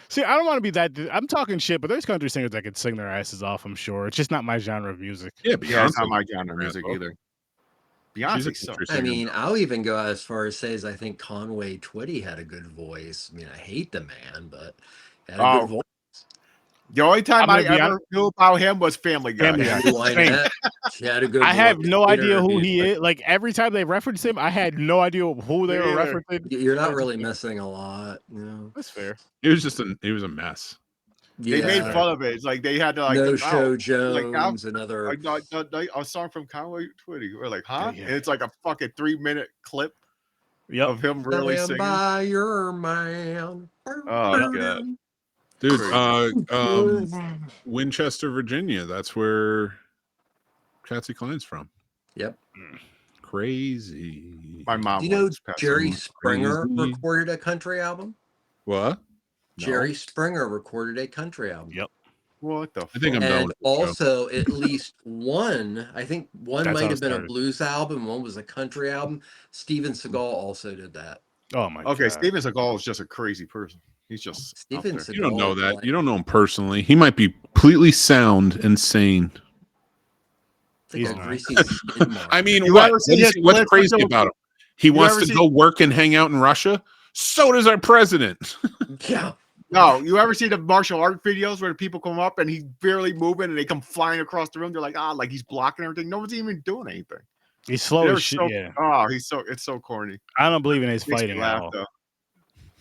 See, I don't want to be that. I'm talking shit, but there's country singers that can sing their asses off. I'm sure it's just not my genre of music. Yeah, Yeah, it's not Beyonce. my genre of music either. She's a Beyonce sucks. country I singer. mean, I'll even go as far as say I think Conway Twitty had a good voice. I mean, I hate the man, but he had a good voice. The only time I'm I gonna be ever knew about him was Family Guy. Family Guy. Amy Wynette, she had a good I have voice. no idea who Interviews, he but is. Like every time they reference him, I had no idea who they were Me either. referencing. You're not really missing a lot. You know? That's fair. He was a mess. They made fun of it. It's like they had to like No oh, Show like, now- Jones, another. a song from Conway Twitty. We're like, huh? Yeah. And it's like a fucking 3-minute clip Yep. of him really Stand singing. by your man. Oh god. Dude, Winchester, Virginia. That's where Patsy Cline's from. Yep. Crazy. My mom. Do you know likes Patsy. Jerry Springer Crazy. recorded a country album? What? Jerry Springer recorded a country album. Yep. What the I think I'm fuck? done And with this show. also, at least one, I think one That's how might it have been a started. blues album, one was a country album. Steven Seagal also did that. Oh my Okay, god. Steven Seagal is just a crazy person. He's just out Steven there. Seagal. You don't know that. like- You don't know him personally. He might be completely sound and sane. It's like He's a not. greasy skid mark. I mean, You what? ever seen his What's clips crazy with about him? He wants ever to seen- go work and hang out in Russia. So does our president. Yeah. No, you ever see the martial art videos where the people come up and he's barely moving and they come flying across the room? They're like he's blocking everything. No one's even doing anything. He's slow They're as shit. so- Yeah. Oh, it's so corny. I don't believe in his Makes me fighting at laugh all. though.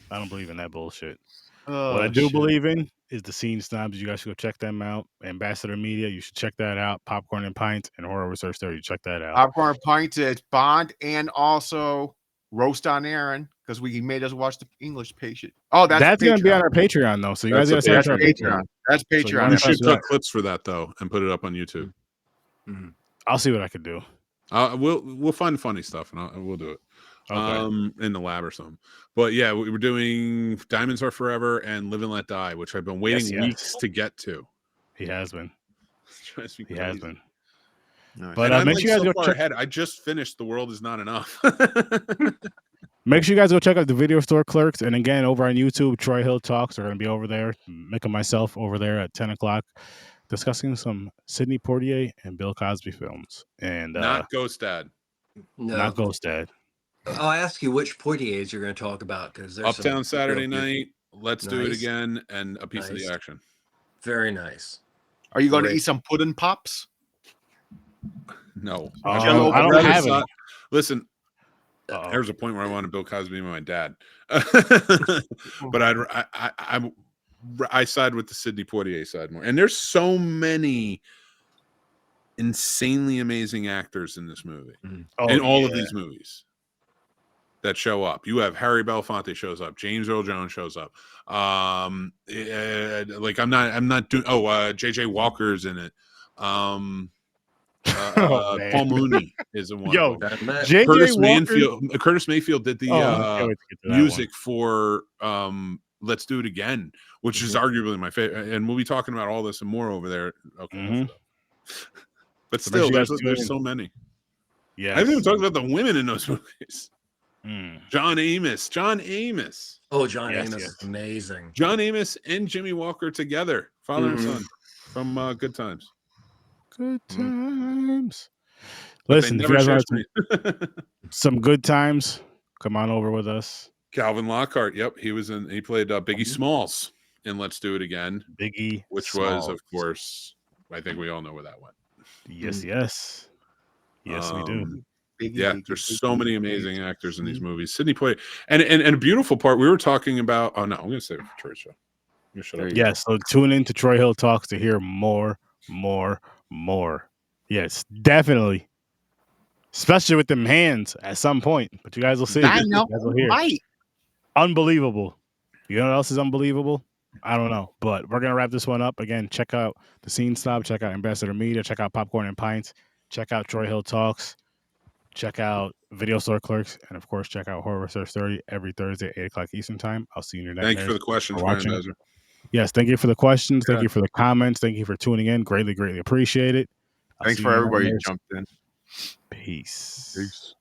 I don't believe in that bullshit. Oh, What I do shit. believe in is the Scene Snobs. You guys should go check them out. Ambassador Media, you should check that out. Popcorn and Pints and Horror Research Theory, you check that out. Popcorn Pints, it's Bond and also Roast on Aaron because he made us watch the English Patient. Oh, That's going to be Patreon. on our Patreon though, so you That's guys got to okay. sign That's up for our Patreon. Patreon. That's you Patreon. wanna You That's should right. cut clips for that though and put it up on YouTube. I'll see what I can do. We'll find funny stuff and we'll do it. Okay. In the lab or something. But yeah, we were doing Diamonds Are Forever and Live and Let Die, which I've been waiting Yes. weeks to get to. He has been. It drives me He has crazy. been. Nice. But And I'm make like sure you guys so go far check. ahead. I just finished The World Is Not Enough. Make sure you guys go check out the Video Store Clerks. And again, over on YouTube, Troy Hill Talks are going to be over there. Mick and myself over there at 10 o'clock discussing some Sidney Poitier and Bill Cosby films. And Not Ghost Dad. No. not Ghost Dad. I'll ask you which Poitiers you're going to talk about because there's some Uptown Saturday real good- Night. Let's Do It Nice. Again. And A Piece of Nice. the Action. Very nice. Are you going to Great. eat some pudding pops? No. I I'd don't rather have any. Listen, Uh-oh. There's a point where I wanted Bill Cosby and my dad, but I side with the Sidney Poitier side more. And there's so many insanely amazing actors in this movie, in all of these movies that show up. You have Harry Belafonte shows up, James Earl Jones shows up. Like I'm not doing. JJ Walker's in it. Paul Mooney is in one. Yo, of them. JJ Curtis Mayfield did the I can't wait to get to that music for Let's Do It Again, which is arguably my favorite. And we'll be talking about all this and more over there. Okay. But So still, make sure you guys there's tune so many. Yeah, I haven't even talked about the women in those movies. John Amos. Oh, John Yes, Amos yes. is amazing. John Amos and Jimmy Walker together, father and son, from Good Times. Good times. But Listen, they if you never guys want shared some good times, come on over with us. Calvin Lockhart. Yep, he played Biggie Smalls in Let's Do It Again, Biggie, which Smalls. was, of course, I think we all know where that went. Yes, we do. There's so many amazing actors in these movies. Sidney Poitier, and a beautiful part. We were talking about. Oh no, I'm going to save it for Troy's show. You shut up. Yes, so tune in to Troy Hill Talks to hear more. Yes, definitely. Especially with them hands at some point. But you guys will see. I know. You guys will hear. Right. Unbelievable. You know what else is unbelievable? I don't know. But we're going to wrap this one up. Again, check out the Scene Stop. Check out Ambassador Media. Check out Popcorn and Pints. Check out Troy Hill Talks. Check out Video Store Clerks. And, of course, check out Horror Research 30 every Thursday at 8 o'clock Eastern Time. I'll see you in your next. Thank you for the questions, Brian. Yes, thank you for the questions. Thank you for the comments. Thank you for tuning in. Greatly, greatly appreciate it. Thanks for everybody who jumped in. Peace.